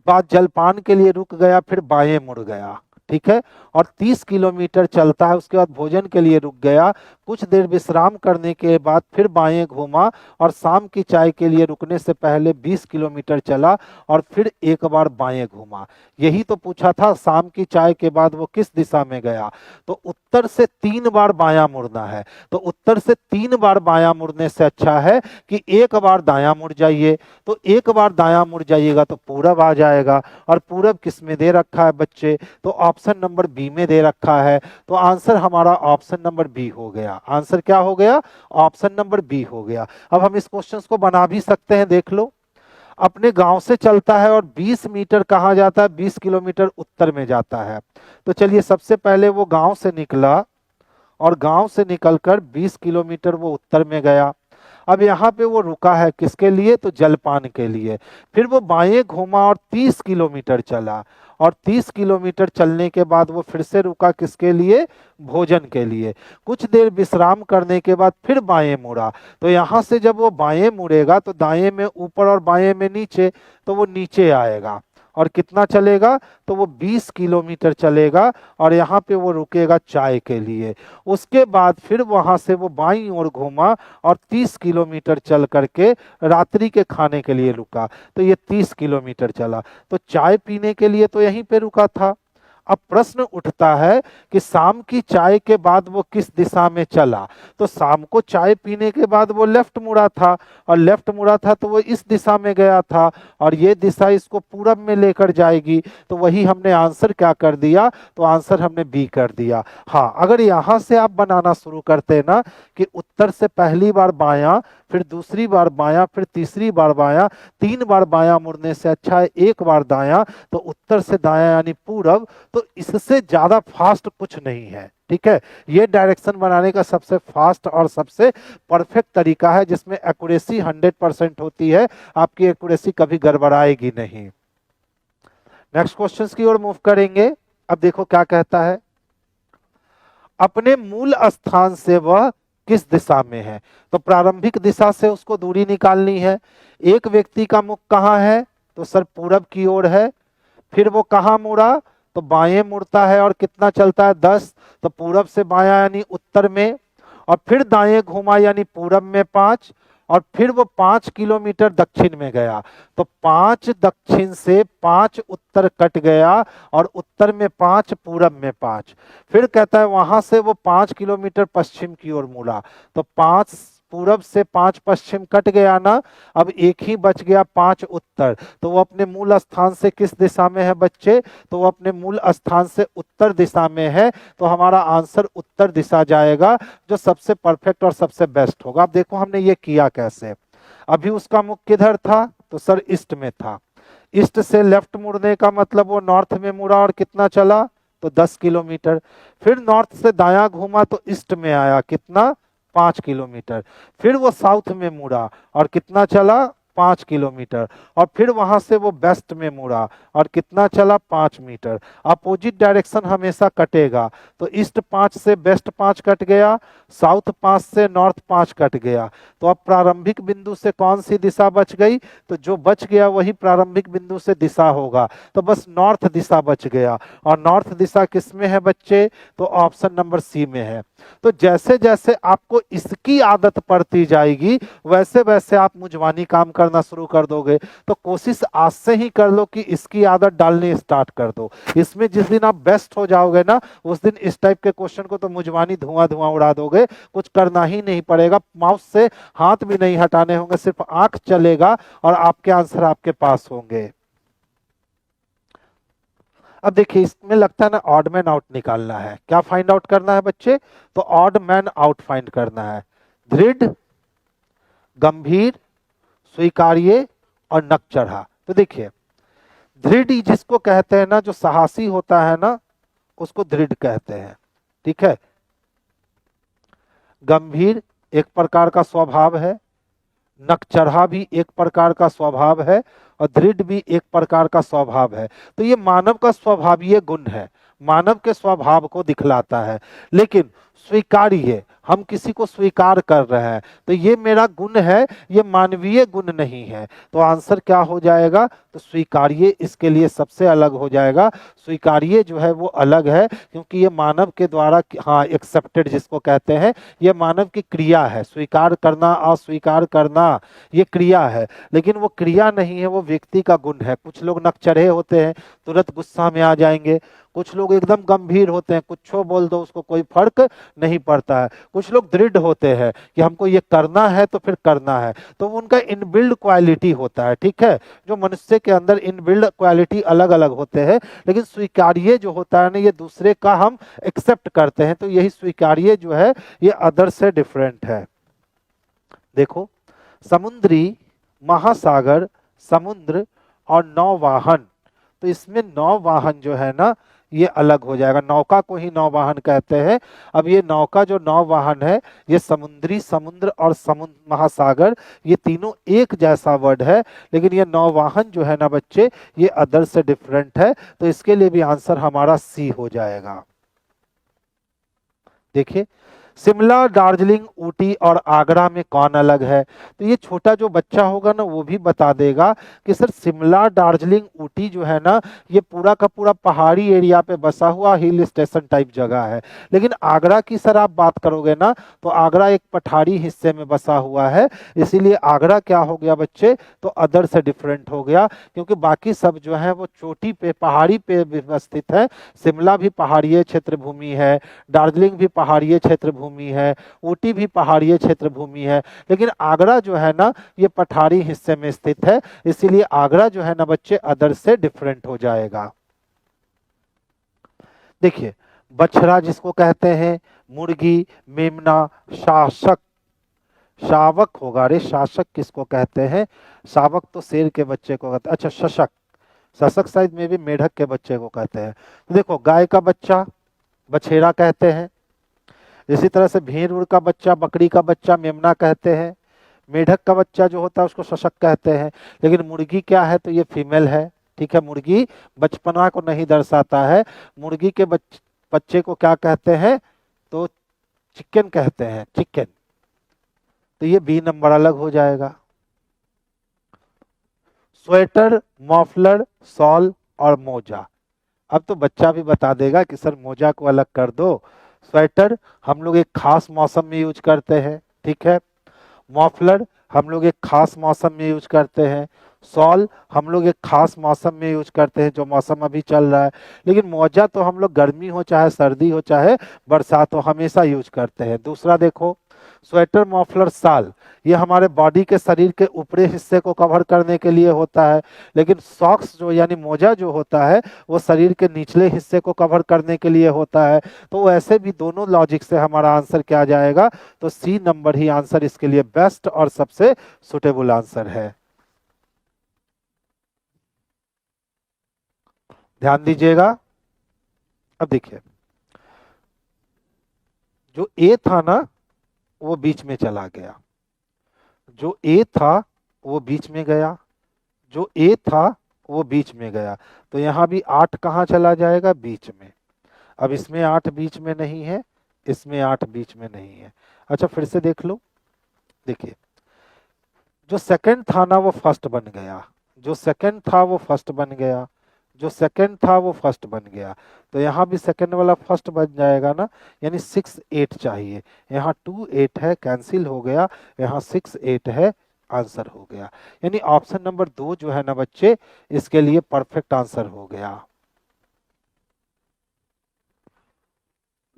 बाद जलपान के लिए रुक गया, फिर बाएं मुड़ गया। ठीक है, और 30 किलोमीटर चलता है, उसके बाद भोजन के लिए रुक गया, कुछ देर विश्राम करने के बाद फिर बाएं घूमा, और शाम की चाय के लिए रुकने से पहले 20 किलोमीटर चला और फिर एक बार बाएं घूमा। यही तो पूछा था, शाम की चाय के बाद वो किस दिशा में गया। तो उत्तर से 3 बार बायां मुड़ना है, तो उत्तर से 3 बार बायां मुड़ने से अच्छा है कि एक बार दायां मुड़ जाइए। तो एक बार दायां मुड़ जाइएगा तो पूरब आ जाएगा, और पूरब किस में दे रखा है बच्चे, तो ऑप्शन नंबर बी में दे रखा है। तो आंसर हमारा ऑप्शन नंबर बी हो गया। आंसर क्या हो गया, ऑप्शन नंबर बी हो गया। अब हम इस क्वेश्चन को बना भी सकते हैं, देख लो। अपने गांव से चलता है और 20 मीटर कहाँ जाता है, 20 किलोमीटर उत्तर में जाता है। तो चलिए, सबसे पहले वो गांव से निकला और गांव से निकलकर 20 किलोमीटर वो उत्तर में गया। अब यहाँ पे वो रुका है किसके लिए, तो जलपान के लिए। फिर वो बाएं घूमा और 30 किलोमीटर चला, और 30 किलोमीटर चलने के बाद वो फिर से रुका किसके लिए, भोजन के लिए। कुछ देर विश्राम करने के बाद फिर बाएं मुड़ा। तो यहाँ से जब वो बाएं मुड़ेगा तो दाएं में ऊपर और बाएं में नीचे, तो वो नीचे आएगा और कितना चलेगा, तो वो 20 किलोमीटर चलेगा, और यहाँ पे वो रुकेगा चाय के लिए। उसके बाद फिर वहां से वो बाईं ओर घूमा और 30 किलोमीटर चल करके रात्रि के खाने के लिए रुका। तो ये 30 किलोमीटर चला, तो चाय पीने के लिए तो यहीं पे रुका था। अब प्रश्न उठता है कि शाम की चाय के बाद वो किस दिशा में चला। तो शाम को चाय पीने के बाद वो लेफ्ट मुड़ा था, और लेफ्ट मुड़ा था तो वो इस दिशा में गया था, और ये दिशा इसको पूरब में लेकर जाएगी। तो वही हमने आंसर क्या कर दिया, तो आंसर हमने बी कर दिया। हाँ, अगर यहाँ से आप बनाना शुरू करते ना कि उत्तर से पहली बार बायां, फिर दूसरी बार बायां, फिर तीसरी बार बायां, 3 बार बायां मुड़ने से अच्छा है एक बार दायां, तो उत्तर से दायां यानी पूरब। तो इससे ज्यादा फास्ट कुछ नहीं है। ठीक है, ये डायरेक्शन बनाने का सबसे फास्ट और सबसे परफेक्ट तरीका है, जिसमें एक्यूरेसी 100% होती है। आपकी एक्यूरेसी कभी गड़बड़ाएगी नहीं। नेक्स्ट क्वेश्चन की ओर मूव करेंगे। अब देखो क्या कहता है, अपने मूल स्थान से वह किस दिशा में है। तो प्रारंभिक दिशा से उसको दूरी निकालनी है। एक व्यक्ति का मुख कहाँ है, तो सर पूरब की ओर है। फिर वो कहाँ मुड़ा, तो बाएं मुड़ता है, और कितना चलता है, 10। तो पूरब से बायां यानी उत्तर में, और फिर दाएं घुमा यानी पूरब में 5, और फिर वो 5 किलोमीटर दक्षिण में गया। तो 5 दक्षिण से 5 उत्तर कट गया, और उत्तर में 5, पूरब में 5। फिर कहता है वहां से वो 5 किलोमीटर पश्चिम की ओर मुड़ा। तो 5 पूरब से 5 पश्चिम कट गया ना, अब एक ही बच गया 5 उत्तर, तो वो अपने मूल स्थान से किस दिशा में है बच्चे? तो वो अपने मूल स्थान से उत्तर दिशा में है, तो हमारा आंसर उत्तर दिशा जाएगा, जो सबसे परफेक्ट और सबसे बेस्ट होगा। अब देखो हमने ये किया कैसे। अभी उसका मुख किधर था? तो सर ईस्ट में था। ईस्ट से लेफ्ट मुड़ने का मतलब वो नॉर्थ में मुड़ा और कितना चला? तो 10 किलोमीटर। फिर नॉर्थ से दायां घूमा तो ईस्ट में आया, कितना? 5 किलोमीटर। फिर वो साउथ में मुड़ा और कितना चला? 5 किलोमीटर। और फिर वहां से वो वेस्ट में मुड़ा और कितना चला? 5 मीटर। अपोजिट डायरेक्शन हमेशा कटेगा, तो ईस्ट 5 से वेस्ट 5 कट गया, साउथ 5 से नॉर्थ 5 कट गया। तो अब प्रारंभिक बिंदु से कौन सी दिशा बच गई? तो जो बच गया वही प्रारंभिक बिंदु से दिशा होगा, तो बस नॉर्थ दिशा बच गया। और नॉर्थ दिशा किस में है बच्चे? तो ऑप्शन नंबर सी में है। तो जैसे जैसे आपको इसकी आदत पड़ती जाएगी, वैसे वैसे आप मुंजवानी काम करना शुरू कर दोगे। तो कोशिश आज से ही कर लो कि इसकी आदत डालनी स्टार्ट कर दो। इसमें जिस दिन आप बेस्ट हो जाओगे ना, उस दिन इस टाइप के क्वेश्चन को तो मुंजवानी धुआं धुआं उड़ा दोगे, कुछ करना ही नहीं पड़ेगा, माउस से हाथ भी नहीं हटाने होंगे, सिर्फ आंख चलेगा और आपके आंसर आपके पास होंगे। अब देखिए इसमें लगता है ना ऑड मैन आउट निकालना है। क्या फाइंड आउट करना है बच्चे? तो ऑड मैन आउट फाइंड करना है। दृढ़, गंभीर, स्वीकार्य और नक चढ़ा। तो देखिए दृढ़ जिसको कहते हैं ना, जो साहसी होता है ना, उसको दृढ़ कहते हैं, ठीक है। गंभीर एक प्रकार का स्वभाव है, नकचढ़ा भी एक प्रकार का स्वभाव है, और दृढ़ भी एक प्रकार का स्वभाव है। तो ये मानव का स्वभावीय गुण है, मानव के स्वभाव को दिखलाता है। लेकिन स्वीकार्य, हम किसी को स्वीकार कर रहे हैं, तो ये मेरा गुण है, ये मानवीय गुण नहीं है। तो आंसर क्या हो जाएगा? तो स्वीकार्य इसके लिए सबसे अलग हो जाएगा। स्वीकार्य जो है वो अलग है, क्योंकि ये मानव के द्वारा, हाँ, एक्सेप्टेड जिसको कहते हैं, ये मानव की क्रिया है। स्वीकार करना, अस्वीकार करना, ये क्रिया है, लेकिन वो क्रिया नहीं है, वो व्यक्ति का गुण है। कुछ लोग नकचढ़े होते हैं, तुरंत गुस्सा में आ जाएंगे। कुछ लोग एकदम गंभीर होते हैं, कुछ बोल दो उसको कोई फर्क नहीं पड़ता है। कुछ लोग दृढ़ होते हैं कि हमको ये करना है तो फिर करना है, तो उनका इनबिल्ड क्वालिटी होता है, ठीक है। जो मनुष्य के अंदर इनबिल्ड क्वालिटी अलग अलग होते हैं, लेकिन स्वीकार्य जो होता है ना, ये दूसरे का हम एक्सेप्ट करते हैं। तो यही स्वीकार्य जो है ये अदर से डिफरेंट है। देखो समुद्री, महासागर, समुद्र और नौवाहन, तो इसमें नौवाहन जो है ना ये अलग हो जाएगा। नौका को ही नौवाहन कहते हैं। अब ये नौका जो नौवाहन है, ये समुद्री, समुद्र और समुद्र, महासागर, ये तीनों एक जैसा वर्ड है, लेकिन ये नौवाहन जो है ना बच्चे, ये अदर से डिफरेंट है। तो इसके लिए भी आंसर हमारा सी हो जाएगा। देखिए शिमला, दार्जिलिंग, ऊटी और आगरा में कौन अलग है? तो ये छोटा जो बच्चा होगा ना वो भी बता देगा कि सर शिमला, दार्जिलिंग, ऊटी जो है ना, ये पूरा का पूरा पहाड़ी एरिया पे बसा हुआ हिल स्टेशन टाइप जगह है। लेकिन आगरा की सर आप बात करोगे ना, तो आगरा एक पठारी हिस्से में बसा हुआ है, इसीलिए आगरा क्या हो गया बच्चे? तो अदर से डिफरेंट हो गया, क्योंकि बाकी सब जो है वो चोटी पे, पहाड़ी पे व्यवस्थित है। शिमला भी पहाड़ीय क्षेत्र भूमि है, दार्जिलिंग भी पहाड़ीय क्षेत्र भूमि है, ऊटी भी पहाड़ीय क्षेत्र भूमि है, लेकिन आगरा जो है ना ये पठारी हिस्से में स्थित है, इसीलिए आगरा जो है ना बच्चे अदर से डिफरेंट हो जाएगा। देखिए बछड़ा जिसको कहते हैं, मुर्गी, मेमना, शासक, शावक होगा। अरे शासक किसको कहते हैं? शावक तो शेर के बच्चे को कहते हैं। अच्छा शशक, शशक शायद में भी मेढक के बच्चे को कहते हैं। तो देखो गाय का बच्चा बछेरा कहते हैं, इसी तरह से भेड़ उड़ का बच्चा, बकरी का बच्चा मेमना कहते हैं, मेढक का बच्चा जो होता है उसको शशक कहते हैं। लेकिन मुर्गी क्या है? तो ये फीमेल है, ठीक है। मुर्गी बचपना को नहीं दर्शाता है। मुर्गी के बच्चे को क्या कहते हैं? तो चिकन कहते हैं, चिकन। तो ये बी नंबर अलग हो जाएगा। स्वेटर, मॉफलर, शॉल और मोजा। अब तो बच्चा भी बता देगा कि सर मोजा को अलग कर दो। स्वेटर हम लोग एक खास मौसम में यूज करते हैं, ठीक है। मॉफलर हम लोग एक खास मौसम में यूज करते हैं। शॉल हम लोग एक खास मौसम में यूज करते हैं, जो मौसम अभी चल रहा है। लेकिन मोजा तो हम लोग गर्मी हो चाहे सर्दी हो चाहे बरसात हो हमेशा यूज करते हैं। दूसरा देखो स्वेटर, मफलर, शाल ये हमारे बॉडी के शरीर के ऊपरी हिस्से को कवर करने के लिए होता है, लेकिन सॉक्स जो यानी मोजा जो होता है वो शरीर के निचले हिस्से को कवर करने के लिए होता है। तो ऐसे भी दोनों लॉजिक से हमारा आंसर क्या आ जाएगा, तो सी नंबर ही आंसर इसके लिए बेस्ट और सबसे सुटेबल आंसर है। ध्यान दीजिएगा। अब देखिए, जो ए था ना वो बीच में चला गया, जो ए था वो बीच में गया, जो ए था वो बीच में गया, तो यहां भी 8 कहां चला जाएगा, बीच में। अब इसमें 8 बीच में नहीं है, इसमें 8 बीच में नहीं है। अच्छा फिर से देख लो, देखिए जो सेकंड था ना वो फर्स्ट बन गया, जो सेकंड था वो फर्स्ट बन गया, जो सेकंड था वो फर्स्ट बन गया, तो यहाँ भी सेकंड वाला फर्स्ट बन जाएगा ना, यानी 6 8 चाहिए। यहाँ 2 8 है, कैंसिल हो गया, यहाँ 6 8 है, आंसर हो गया। यानी ऑप्शन नंबर 2 जो है ना बच्चे, इसके लिए परफेक्ट आंसर हो गया।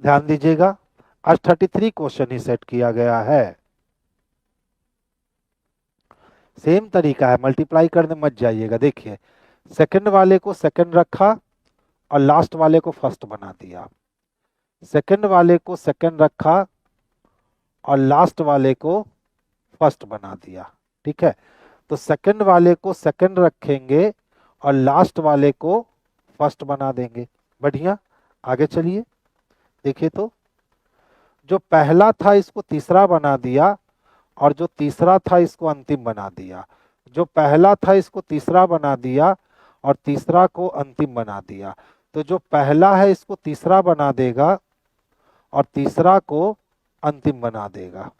ध्यान दीजिएगा, आज 33 क्वेश्चन ही सेट किया गया है। सेम तरीका है, मल्टीप्लाई करने मत जाइएगा। देखिए सेकंड वाले को सेकंड रखा और लास्ट वाले को फर्स्ट बना दिया, सेकंड वाले को सेकंड रखा और लास्ट वाले को फर्स्ट बना दिया। ठीक है, तो सेकंड वाले को सेकंड रखेंगे और लास्ट वाले को फर्स्ट बना देंगे। बढ़िया, आगे चलिए। देखिए तो जो पहला था इसको तीसरा बना दिया और जो तीसरा था इसको अंतिम बना दिया, जो पहला था इसको तीसरा बना दिया और तीसरा को अंतिम बना दिया। तो जो पहला है इसको तीसरा बना देगा और तीसरा को अंतिम बना देगा।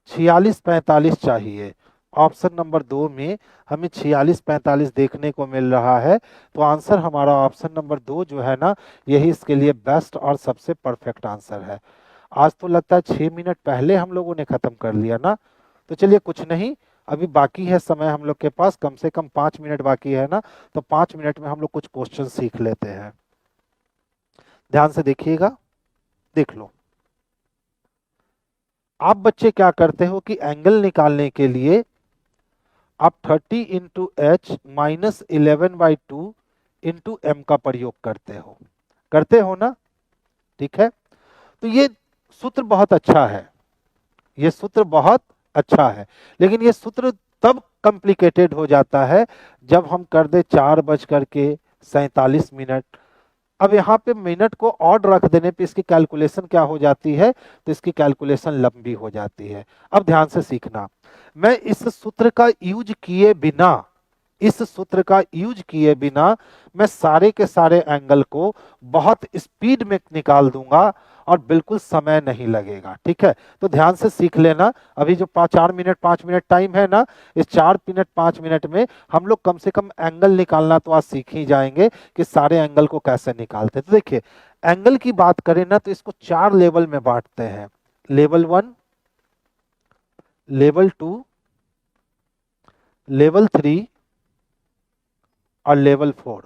46 45 चाहिए। ऑप्शन नंबर 2 में हमें 46 45 देखने को मिल रहा है, तो आंसर हमारा ऑप्शन नंबर 2 जो है ना, यही इसके लिए बेस्ट और सबसे परफेक्ट आंसर है। आज तो लगता है 6 मिनट पहले हम लोगों ने खत्म कर लिया ना। तो चलिए कुछ नहीं, अभी बाकी है समय हम लोग के पास, कम से कम 5 मिनट बाकी है ना, तो 5 मिनट में हम लोग कुछ क्वेश्चन सीख लेते हैं। ध्यान से देखिएगा, देख लो। आप बच्चे क्या करते हो कि एंगल निकालने के लिए आप 30 into H minus 11/2 into M का प्रयोग करते हो ना। ठीक है, तो ये सूत्र बहुत अच्छा है, ये सूत्र बहुत अच्छा है, लेकिन ये सूत्र तब कॉम्प्लिकेटेड हो जाता है जब हम कर दे 4:47 अब यहाँ पे मिनट को ऑड रख देने पे इसकी कैलकुलेशन क्या हो जाती है, तो इसकी कैलकुलेशन लंबी हो जाती है। अब ध्यान से सीखना, मैं इस सूत्र का यूज किए बिना, इस सूत्र का यूज किए बिना मैं सारे के सारे एंगल को बहुत स्पीड में निकाल दूंगा और बिल्कुल समय नहीं लगेगा। ठीक है, तो ध्यान से सीख लेना। अभी जो 4 मिनट 5 मिनट टाइम है ना, इस 4 मिनट 5 मिनट में हम लोग कम से कम एंगल निकालना तो आज सीख ही जाएंगे कि सारे एंगल को कैसे निकालते हैं। तो देखिए एंगल की बात करें ना, तो इसको 4 लेवल में बांटते हैं, लेवल 1, लेवल 2, लेवल 3 और लेवल 4।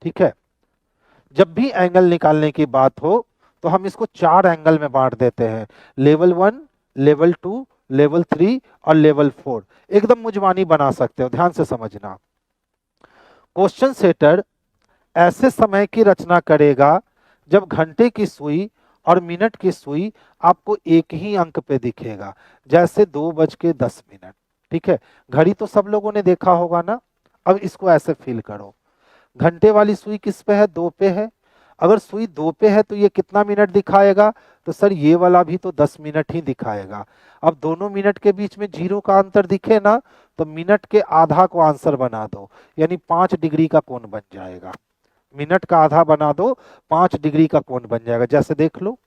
ठीक है, जब भी एंगल निकालने की बात हो तो हम इसको 4 एंगल में बांट देते हैं, लेवल 1, लेवल 2, लेवल 3 और लेवल 4। एकदम मुजवानी बना सकते हो, ध्यान से समझना। क्वेश्चन सेटर ऐसे समय की रचना करेगा जब घंटे की सुई और मिनट की सुई आपको एक ही अंक पे दिखेगा, जैसे 2:10। ठीक है, घड़ी तो सब लोगों ने देखा होगा ना। अब इसको ऐसे फील करो, घंटे वाली सुई किस पे है, 2 पे है। अगर सुई 2 पे है तो ये कितना मिनट दिखाएगा, तो सर ये वाला भी तो 10 मिनट ही दिखाएगा। अब दोनों मिनट के बीच में 0 का अंतर दिखे ना, तो मिनट के आधा को आंसर बना दो, यानी 5 डिग्री का कोण बन जाएगा। मिनट का आधा बना दो, 5 डिग्री का कोण बन जाएगा। जैसे देख लो,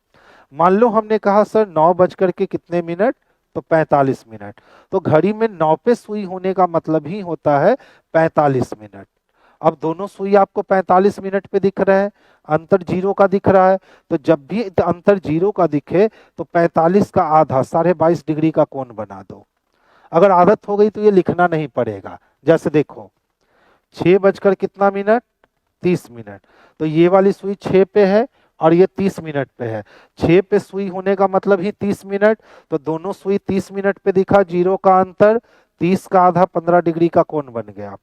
मान लो हमने कहा सर 9:कितने मिनट, तो 45 मिनट। तो घड़ी में 9 पे सुई होने का मतलब ही होता है 45 मिनट। अब दोनों सुई आपको 45 मिनट पे दिख रहे हैं, अंतर 0 का दिख रहा है, तो जब भी अंतर 0 का दिखे तो 45 का आधा 22.5 डिग्री का कोण बना दो। अगर आदत हो गई तो ये लिखना नहीं पड़ेगा। जैसे देखो 6:30 तो ये वाली सुई 6 पे है और ये 30 मिनट पे है। 6 पे सुई होने का मतलब ही 30 मिनट, तो दोनों सुई 30 मिनट पे दिखा, जीरो का अंतर, 30 का आधा 15 डिग्री का कोण बन गया।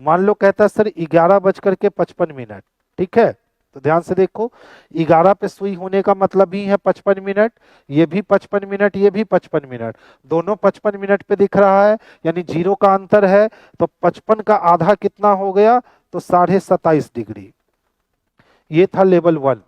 मान लो कहता है सर 11:55, ठीक है, तो ध्यान से देखो, 11 पे सुई होने का मतलब ही है 55 मिनट, ये भी 55 मिनट, ये भी 55 मिनट, दोनों 55 मिनट पे दिख रहा है, यानी जीरो का अंतर है, तो 55 का आधा कितना हो गया, तो 27.5 डिग्री। ये था लेवल 1।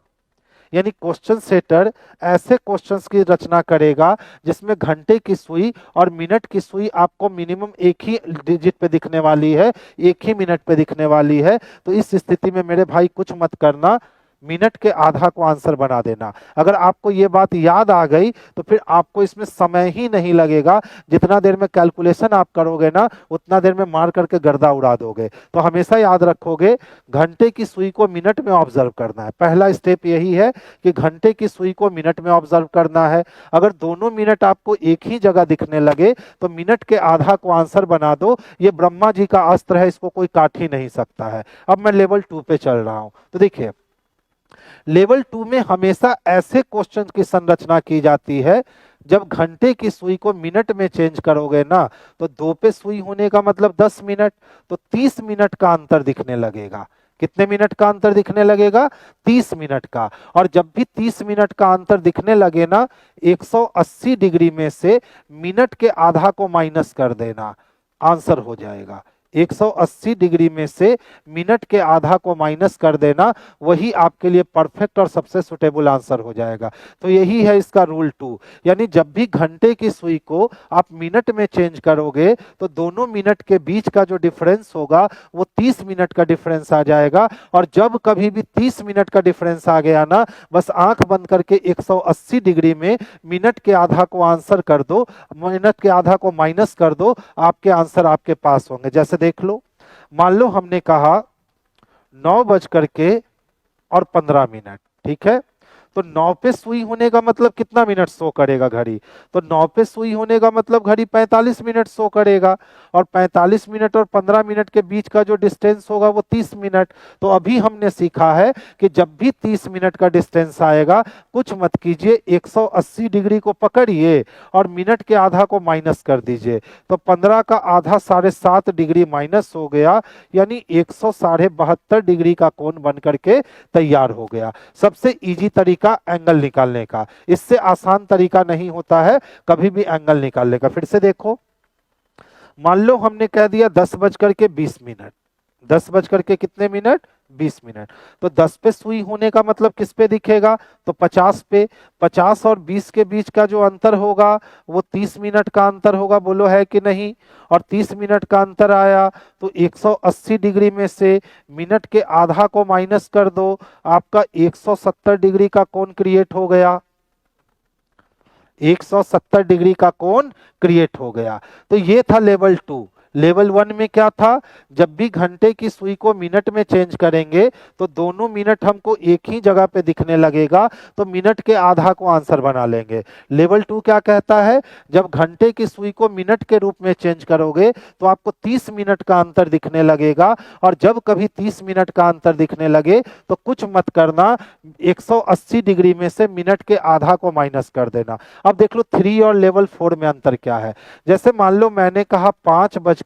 यानी क्वेश्चन सेटर ऐसे क्वेश्चंस की रचना करेगा जिसमें घंटे की सुई और मिनट की सुई आपको मिनिमम एक ही डिजिट पे दिखने वाली है, एक ही मिनट पे दिखने वाली है। तो इस स्थिति में मेरे भाई कुछ मत करना, मिनट के आधा को आंसर बना देना। अगर आपको ये बात याद आ गई तो फिर आपको इसमें समय ही नहीं लगेगा, जितना देर में कैलकुलेशन आप करोगे ना उतना देर में मार करके गर्दा उड़ा दोगे। तो हमेशा याद रखोगे घंटे की सुई को मिनट में ऑब्जर्व करना है। पहला स्टेप यही है कि घंटे की सुई को मिनट में ऑब्जर्व करना है। अगर दोनों मिनट आपको एक ही जगह दिखने लगे तो मिनट के आधा को आंसर बना दो। ये ब्रह्मा जी का अस्त्र है, इसको कोई काट ही नहीं सकता है। अब मैं लेवल 2 पे चल रहा हूं, तो देखिए लेवल 2 में हमेशा ऐसे क्वेश्चन की संरचना की जाती है जब घंटे की सुई को मिनट में चेंज करोगे ना, तो 2 पे सुई होने का मतलब 10 मिनट, तो 30 मिनट का अंतर दिखने लगेगा। कितने मिनट का अंतर दिखने लगेगा, 30 मिनट का। और जब भी 30 मिनट का अंतर दिखने लगे ना, 180 डिग्री में से मिनट के आधा को माइनस कर देना, आंसर हो जाएगा। 180 डिग्री में से मिनट के आधा को माइनस कर देना, वही आपके लिए परफेक्ट और सबसे सुटेबल आंसर हो जाएगा। तो यही है इसका रूल 2। यानी जब भी घंटे की सुई को आप मिनट में चेंज करोगे तो दोनों मिनट के बीच का जो डिफरेंस होगा वो 30 मिनट का डिफरेंस आ जाएगा। और जब कभी भी 30 मिनट का डिफरेंस आ गया ना, बस आंख बंद करके 180 डिग्री में मिनट के आधा को आंसर कर दो, मिनट के आधा को माइनस कर दो, आपके आंसर आपके पास होंगे। जैसे देख लो, मान लो हमने कहा 9:15, ठीक है, तो 9 पे सुई होने का मतलब कितना मिनट शो करेगा घड़ी, तो 9 पे सुई होने का मतलब घड़ी 45 मिनट शो करेगा, और 45 मिनट और 15 मिनट के बीच का जो डिस्टेंस होगा वो 30 मिनट। तो अभी हमने सीखा है कि जब भी 30 मिनट का डिस्टेंस आएगा, कुछ मत कीजिए, 180 डिग्री को पकड़िए और मिनट के आधा को माइनस कर दीजिए, तो 15 का आधा 7.5 डिग्री माइनस हो गया, यानी 172 डिग्री का कोण बन करके तैयार हो गया। सबसे इजी तरीका एंगल निकालने का, इससे आसान तरीका नहीं होता है कभी भी एंगल निकालने का। फिर से देखो, मान लो हमने कह दिया 10:20, 10 कितने मिनट, 20 मिनट, तो 10 पे सुई होने का मतलब किस पे दिखेगा, तो 50 पे। 50 और 20 के बीच का जो अंतर होगा वो 30 मिनट का अंतर होगा, बोलो है कि नहीं। और 30 मिनट का अंतर आया तो 180 डिग्री में से मिनट के आधा को माइनस कर दो, आपका 170 डिग्री का कोण क्रिएट हो गया, 170 डिग्री का कोण क्रिएट हो गया। तो ये था लेवल 2। लेवल 1 में क्या था, जब भी घंटे की सुई को मिनट में चेंज करेंगे तो दोनों मिनट हमको एक ही जगह पे दिखने लगेगा, तो मिनट के आधा को आंसर बना लेंगे। लेवल 2 क्या कहता है, जब घंटे की सुई को मिनट के रूप में चेंज करोगे तो आपको 30 मिनट का अंतर दिखने लगेगा, और जब कभी 30 मिनट का अंतर दिखने लगे तो कुछ मत करना, 180 डिग्री में से मिनट के आधा को माइनस कर देना। अब देख लो 3 और लेवल 4 में अंतर क्या है। जैसे मान लो मैंने कहा 5:40,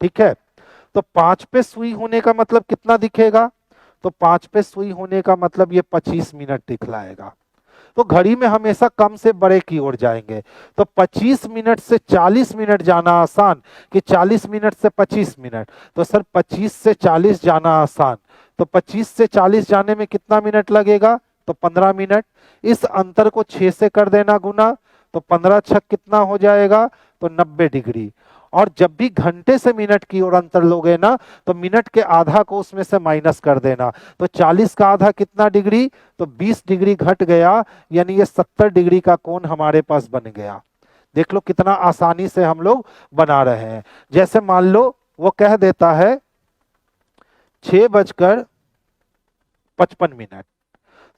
ठीक है, तो 5 पे सुई होने का मतलब कितना दिखेगा, तो 5 पे सुई होने का मतलब ये 25 मिनट दिखलाएगा। तो घड़ी में हमेशा कम से बड़े की ओर जाएंगे, तो 25 मिनट से 40 मिनट जाना आसान कि 40 मिनट से 25 मिनट, तो सर 25 से 40 जाना आसान, तो 25 से 40 जाने में कितना मिनट लगेगा, तो 15 मिनट। इस अंतर को 6 से कर देना गुना, तो 15 छक कितना हो जाएगा, तो 90 डिग्री। और जब भी घंटे से मिनट की ओर अंतर लोगे ना, तो मिनट के आधा को उसमें से माइनस कर देना, तो 40 का आधा कितना डिग्री, तो 20 डिग्री घट गया, यानी ये 70 डिग्री का कोण हमारे पास बन गया। देख लो कितना आसानी से हम लोग बना रहे हैं। जैसे मान लो वो कह देता है 6:55,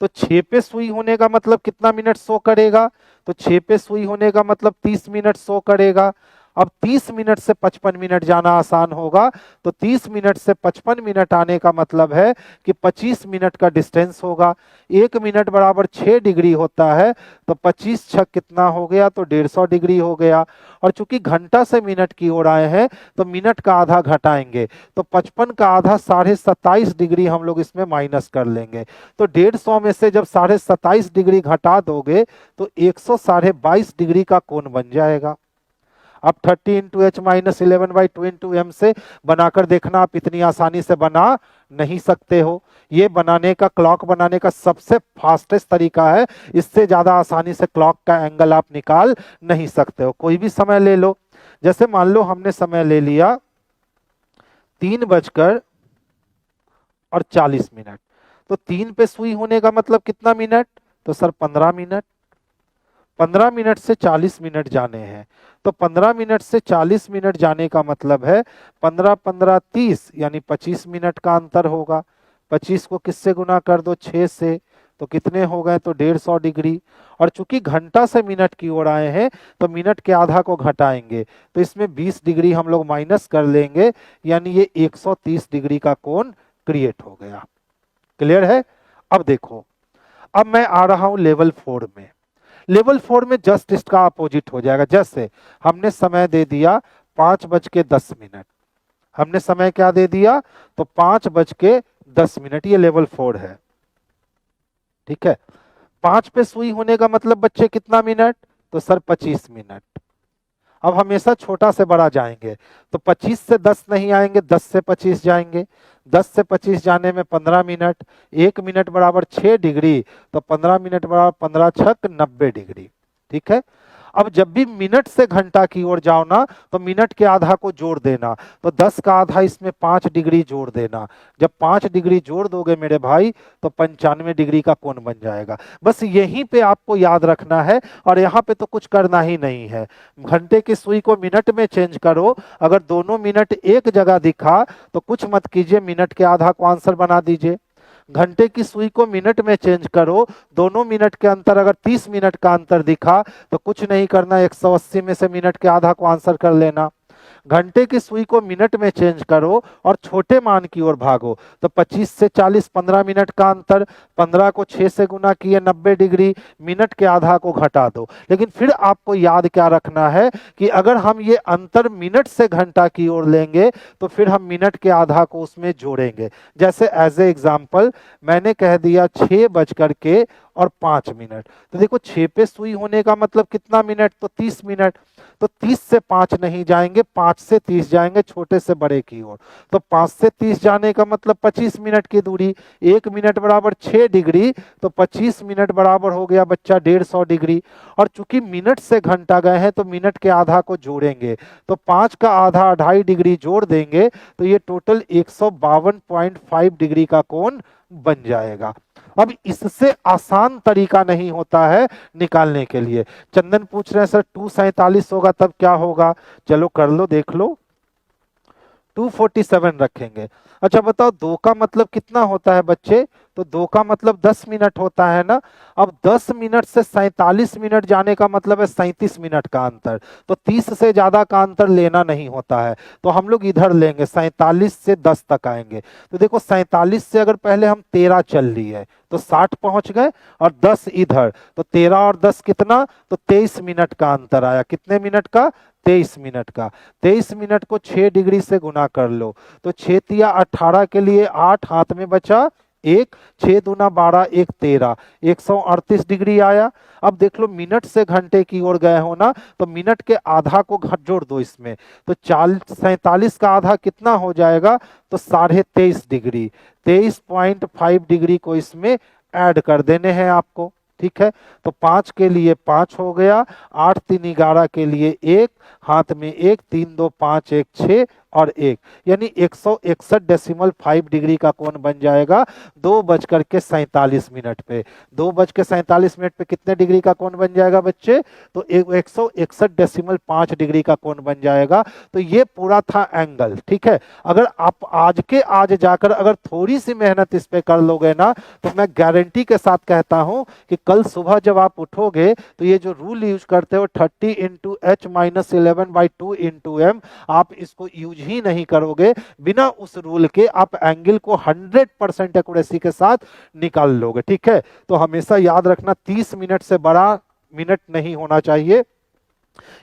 तो 6 पे सुई होने का मतलब कितना मिनट शो करेगा, तो 6 पे सुई होने का मतलब 30 मिनट शो करेगा। अब 30 मिनट से 55 मिनट जाना आसान होगा, तो 30 मिनट से 55 मिनट आने का मतलब है कि 25 मिनट का डिस्टेंस होगा। 1 मिनट बराबर 6 डिग्री होता है, तो 25 छक कितना हो गया, तो 150 डिग्री हो गया। और चूंकि घंटा से मिनट की ओर आए हैं तो मिनट का आधा घटाएंगे, तो 55 का आधा 27.5 डिग्री हम लोग इसमें माइनस कर लेंगे। तो 150 में से जब 27.5 डिग्री घटा दोगे तो 122 डिग्री का कोण बन जाएगा। अब 30 into H minus 11/2 into M से बनाकर देखना, आप इतनी आसानी से बना नहीं सकते हो। ये बनाने का, क्लॉक बनाने का सबसे फास्टेस्ट तरीका है, इससे ज्यादा आसानी से क्लॉक का एंगल आप निकाल नहीं सकते हो। कोई भी समय ले लो, जैसे मान लो हमने समय ले लिया 3:40, तो 3 पे सुई होने का मतलब कितना मिनट, तो सर 15 मिनट। 15 मिनट से 40 मिनट जाने हैं, तो 15 मिनट से 40 मिनट जाने का मतलब है 15 30, यानी 25 मिनट का अंतर होगा। 25 को किससे गुना कर दो, 6 से, तो कितने हो गए, तो 150 डिग्री। और चूंकि घंटा से मिनट की ओर आए हैं तो मिनट के आधा को घटाएंगे, तो इसमें 20 डिग्री हम लोग माइनस कर लेंगे, यानी ये 130 डिग्री का कोण क्रिएट हो गया। क्लियर है? अब देखो, अब मैं आ रहा हूं लेवल 4 में। लेवल 4 में जस्ट इसका अपोजिट हो जाएगा। जैसे हमने समय दे दिया 5:10, हमने समय क्या दे दिया, तो 5:10, ये लेवल 4 है। ठीक है, 5 पे सुई होने का मतलब बच्चे कितना मिनट, तो सर 25 मिनट। अब हमेशा छोटा से बड़ा जाएंगे, तो 25 से 10 नहीं आएंगे, 10 से 25 जाएंगे। 10 से 25 जाने में 15 मिनट, 1 मिनट बराबर 6 डिग्री, तो 15 मिनट बराबर 15 छक 90 डिग्री। ठीक है, अब जब भी मिनट से घंटा की ओर जाओ ना, तो मिनट के आधा को जोड़ देना, तो 10 का आधा इसमें 5 डिग्री जोड़ देना। जब 5 डिग्री जोड़ दोगे मेरे भाई, तो 95 डिग्री का कोण बन जाएगा। बस यहीं पे आपको याद रखना है, और यहाँ पे तो कुछ करना ही नहीं है। घंटे की सुई को मिनट में चेंज करो, अगर दोनों मिनट एक जगह दिखा तो कुछ मत कीजिए, मिनट के आधा को आंसर बना दीजिए। घंटे की सुई को मिनट में चेंज करो, दोनों मिनट के अंतर अगर 30 मिनट का अंतर दिखा तो कुछ नहीं करना, 180 में से मिनट के आधा को आंसर कर लेना। घंटे की सुई को मिनट में चेंज करो और छोटे मान की ओर भागो, तो 25 से 40 15 मिनट का अंतर, 15 को 6 से गुना किए 90 डिग्री, मिनट के आधा को घटा दो। लेकिन फिर आपको याद क्या रखना है कि अगर हम ये अंतर मिनट से घंटा की ओर लेंगे तो फिर हम मिनट के आधा को उसमें जोड़ेंगे। जैसे एज ए एग्जाम्पल मैंने कह दिया 6:05, तो देखो 6 पे सुई होने का मतलब कितना मिनट, तो 30 मिनट। तो 30 से 5 नहीं जाएंगे, 5 से 30 जाएंगे, छोटे से बड़े की ओर। तो 5 से 30 जाने का मतलब 25 मिनट की दूरी, 1 मिनट बराबर 6 डिग्री, तो 25 मिनट बराबर हो गया बच्चा 150 डिग्री। और चूंकि मिनट से घंटा गए हैं तो मिनट के आधा को जोड़ेंगे, तो 5 का आधा 2.5 डिग्री जोड़ देंगे, तो ये टोटल 152.5 डिग्री का कोण बन जाएगा। अब इससे आसान तरीका नहीं होता है निकालने के लिए। चंदन पूछ रहे हैं सर 247 होगा तब क्या होगा, चलो कर लो, देख लो। 247 रखेंगे। अच्छा बताओ 2 का मतलब कितना होता है बच्चे, तो 2 का मतलब 10 मिनट होता है ना। अब 10 मिनट से 47 मिनट जाने का मतलब है 37 मिनट का अंतर, तो 30 से ज्यादा का अंतर लेना नहीं होता है, तो हम लोग इधर लेंगे 47 से 10 तक आएंगे। तो देखो 47 से अगर पहले हम 13 चल लिए तो 60 पहुंच गए, और 10 इधर, तो 13 और 10 कितना, तो 23 मिनट का अंतर आया। कितने मिनट का, 23 मिनट का। 23 मिनट को 6 डिग्री से गुना कर लो, तो 6 तिया 18 के लिए 8 हाथ में बचा 1, 6 दूना 12, 1 13, 138 डिग्री आया। अब देख लो मिनट से घंटे की ओर गए हो ना, तो मिनट के आधा को घट जोड़ दो इसमें, तो 47 का आधा कितना हो जाएगा, तो 23.5 डिग्री। 23.5 डिग्री को इसमें ऐड कर देने हैं आपको। ठीक है, तो 5 के लिए 5 हो गया, 8 3 11 के लिए 1, हाथ में 1, 3 2 5 1 6 और 1, यानी 161.5 डिग्री का कोण बन जाएगा 2:47 पे। 2:47 पे कितने डिग्री का कोण बन जाएगा बच्चे, तो 161.5 डिग्री का कोण बन जाएगा। तो ये पूरा था एंगल। ठीक है, अगर आप आज के आज जाकर अगर थोड़ी सी मेहनत इस पे कर लोगे ना, तो मैं गारंटी के साथ कहता हूं कि कल सुबह जब आप उठोगे तो ये जो रूल यूज करते हो 30 into H minus 11 11/2 into M, आप इसको यूज ही नहीं करोगे, बिना उस रूल के आप एंगल को 100% एक्यूरेसी के साथ निकाल लोगे। ठीक है, तो हमेशा याद रखना 30 मिनट से बड़ा मिनट नहीं होना चाहिए,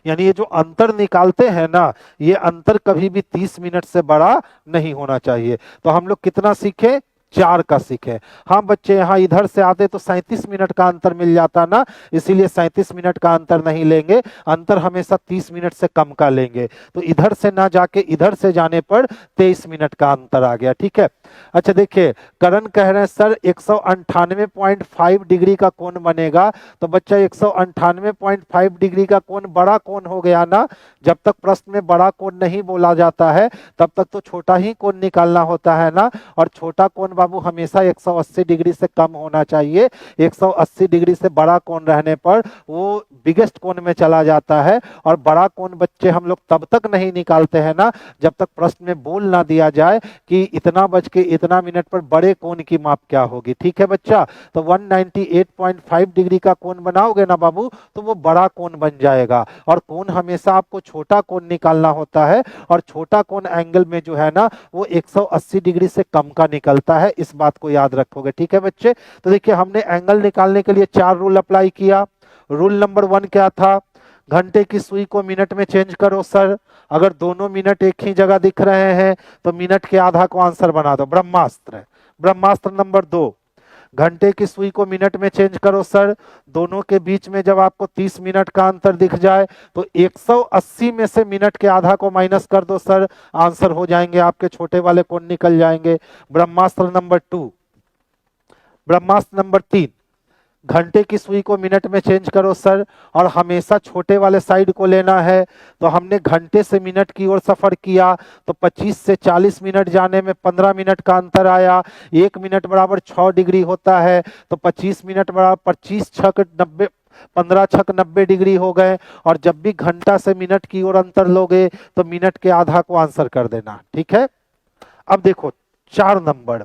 यानी ये जो अंतर निकालते हैं ना, ये अंतर कभी भी 30 मिनट से बड़ा नहीं होना चाहिए। तो हम लोग कितना सीखे, 4 का सीखे। हाँ बच्चे, यहाँ इधर से आते तो 37 मिनट का अंतर मिल जाता ना, इसीलिए 37 मिनट का अंतर नहीं लेंगे, अंतर हमेशा 30 मिनट से कम का लेंगे। तो इधर से ना जाके इधर से जाने पर 23 मिनट का अंतर आ गया। ठीक है, अच्छा देखिए, करण कह रहे हैं सर 198.5 डिग्री का कोण बनेगा। तो बच्चा 198.5 डिग्री का कोण बड़ा कोण हो गया ना। जब तक प्रश्न में बड़ा कोण नहीं बोला जाता है तब तक तो छोटा ही कोण निकालना होता है ना, और छोटा कोण बाबू हमेशा 180 डिग्री से कम होना चाहिए। 180 डिग्री से बड़ा कोण रहने पर वो बिगेस्ट कोण में चला जाता है, और बड़ा कोण बच्चे हम लोग तब तक नहीं निकालते हैं ना जब तक प्रश्न में बोल ना दिया जाए कि इतना बज के इतना मिनट पर बड़े कोण की माप क्या होगी। ठीक है बच्चा, तो 198.5 डिग्री का कोण बनाओगे ना बाबू तो वो बड़ा कोण बन जाएगा, और कोण हमेशा आपको छोटा कोण निकालना होता है, और छोटा कोण एंगल में जो है ना वो 180 डिग्री से कम का निकलता है, इस बात को याद रखोगे। ठीक है बच्चे, तो देखिए हमने एंगल निकालने के लिए 4 रूल अप्लाई किया। रूल नंबर 1 क्या था, घंटे की सुई को मिनट में चेंज करो सर। अगर दोनों मिनट एक ही जगह दिख रहे हैं तो मिनट के आधा को आंसर बना दो, ब्रह्मास्त्र है। ब्रह्मास्त्र नंबर 2, घंटे की सुई को मिनट में चेंज करो सर। दोनों के बीच में जब आपको 30 मिनट का अंतर दिख जाए तो 180 में से मिनट के आधा को माइनस कर दो सर, आंसर हो जाएंगे आपके छोटे वाले कोण निकल जाएंगे। ब्रह्मास्त्र नंबर 2। ब्रह्मास्त्र नंबर 3, घंटे की सुई को मिनट में चेंज करो सर, और हमेशा छोटे वाले साइड को लेना है। तो हमने घंटे से मिनट की ओर सफर किया तो 25 से 40 मिनट जाने में 15 मिनट का अंतर आया। 1 मिनट बराबर 6 डिग्री होता है, तो 25 मिनट बराबर 25 छक 90, 15 छक 90 डिग्री हो गए। और जब भी घंटा से मिनट की ओर अंतर लोगे तो मिनट के आधा को आंसर कर देना। ठीक है, अब देखो 4 नंबर,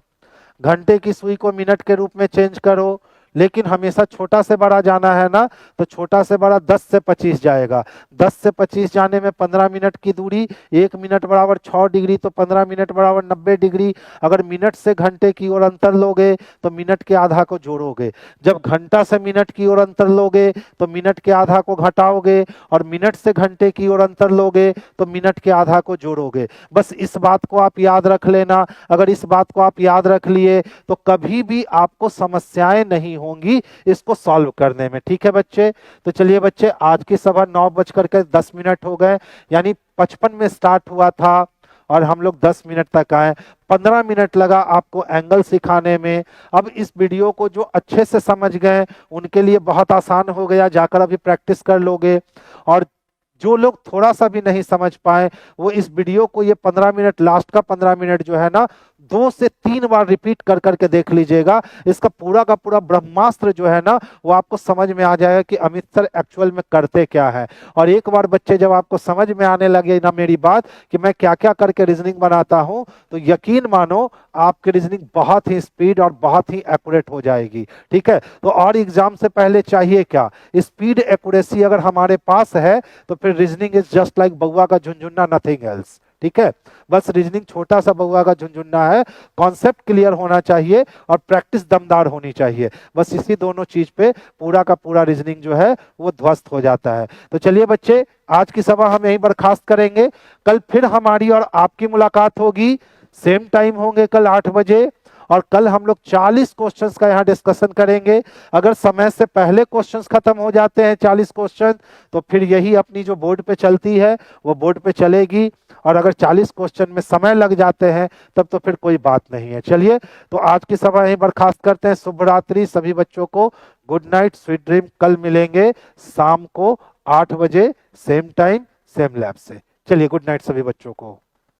घंटे की सुई को मिनट के रूप में चेंज करो, लेकिन हमेशा छोटा से बड़ा जाना है ना, तो छोटा से बड़ा 10 से 25 जाएगा। 10 से 25 जाने में 15 मिनट की दूरी, 1 मिनट बराबर 6 डिग्री, तो 15 मिनट बराबर 90 डिग्री। अगर मिनट से घंटे की ओर अंतर लोगे तो मिनट के आधा को जोड़ोगे, जब घंटा से मिनट की ओर अंतर लोगे तो मिनट के आधा को घटाओगे, और मिनट से घंटे की ओर अंतर लोगे तो मिनट के आधा को जोड़ोगे। बस इस बात को आप याद रख लेना। अगर इस बात को आप याद रख लिए तो कभी भी आपको समस्याएं नहीं होंगी इसको सॉल्व करने में। ठीक है बच्चे, तो चलिए बच्चे, आज की सभा 9:10 हो गए, यानी 55 में स्टार्ट हुआ था और हम लोग 10 मिनट तक आए। 15 मिनट लगा आपको एंगल सिखाने में। अब इस वीडियो को जो अच्छे से समझ गए उनके लिए बहुत आसान हो गया, जाकर अभी प्रैक्टिस कर लोगे। और जो लोग थोड़ा सा भी नहीं समझ पाए वो इस वीडियो को, ये 15 मिनट, लास्ट का 15 मिनट जो है ना 2 से 3 बार रिपीट कर करके देख लीजिएगा। इसका पूरा का पूरा ब्रह्मास्त्र जो है ना वो आपको समझ में आ जाएगा कि अमित सर एक्चुअल में करते क्या है। और एक बार बच्चे जब आपको समझ में आने लगे ना मेरी बात कि मैं क्या क्या करके रीजनिंग बनाता हूं, तो यकीन मानो आपकी रीजनिंग बहुत ही स्पीड और बहुत ही एक्यूरेट हो जाएगी। ठीक है, तो और एग्जाम से पहले चाहिए क्या, स्पीड एक्यूरेसी अगर हमारे पास है तो फिर रीजनिंग इज जस्ट लाइक बउआ का झुनझुन्ना, नथिंग एल्स। ठीक है, बस रीजनिंग छोटा सा बउआ का झुनझुन्ना है, कॉन्सेप्ट क्लियर होना चाहिए और प्रैक्टिस दमदार होनी चाहिए। बस इसी दोनों चीज पे पूरा का पूरा रीजनिंग जो है वो ध्वस्त हो जाता है। तो चलिए बच्चे, आज की सभा हम यहीं बर्खास्त करेंगे। कल फिर हमारी और आपकी मुलाकात होगी, सेम टाइम होंगे कल 8 बजे, और कल हम लोग 40 क्वेश्चंस का यहाँ डिस्कशन करेंगे। अगर समय से पहले क्वेश्चंस खत्म हो जाते हैं 40 क्वेश्चन, तो फिर यही अपनी जो बोर्ड पे चलती है वो बोर्ड पे चलेगी, और अगर 40 क्वेश्चन में समय लग जाते हैं तब तो फिर कोई बात नहीं है। चलिए, तो आज की सभा यहीं बर्खास्त करते हैं। शुभ रात्रि सभी बच्चों को, गुड नाइट, स्वीट ड्रीम। कल मिलेंगे शाम को 8 बजे, सेम टाइम सेम लैब से। चलिए, गुड नाइट सभी बच्चों को।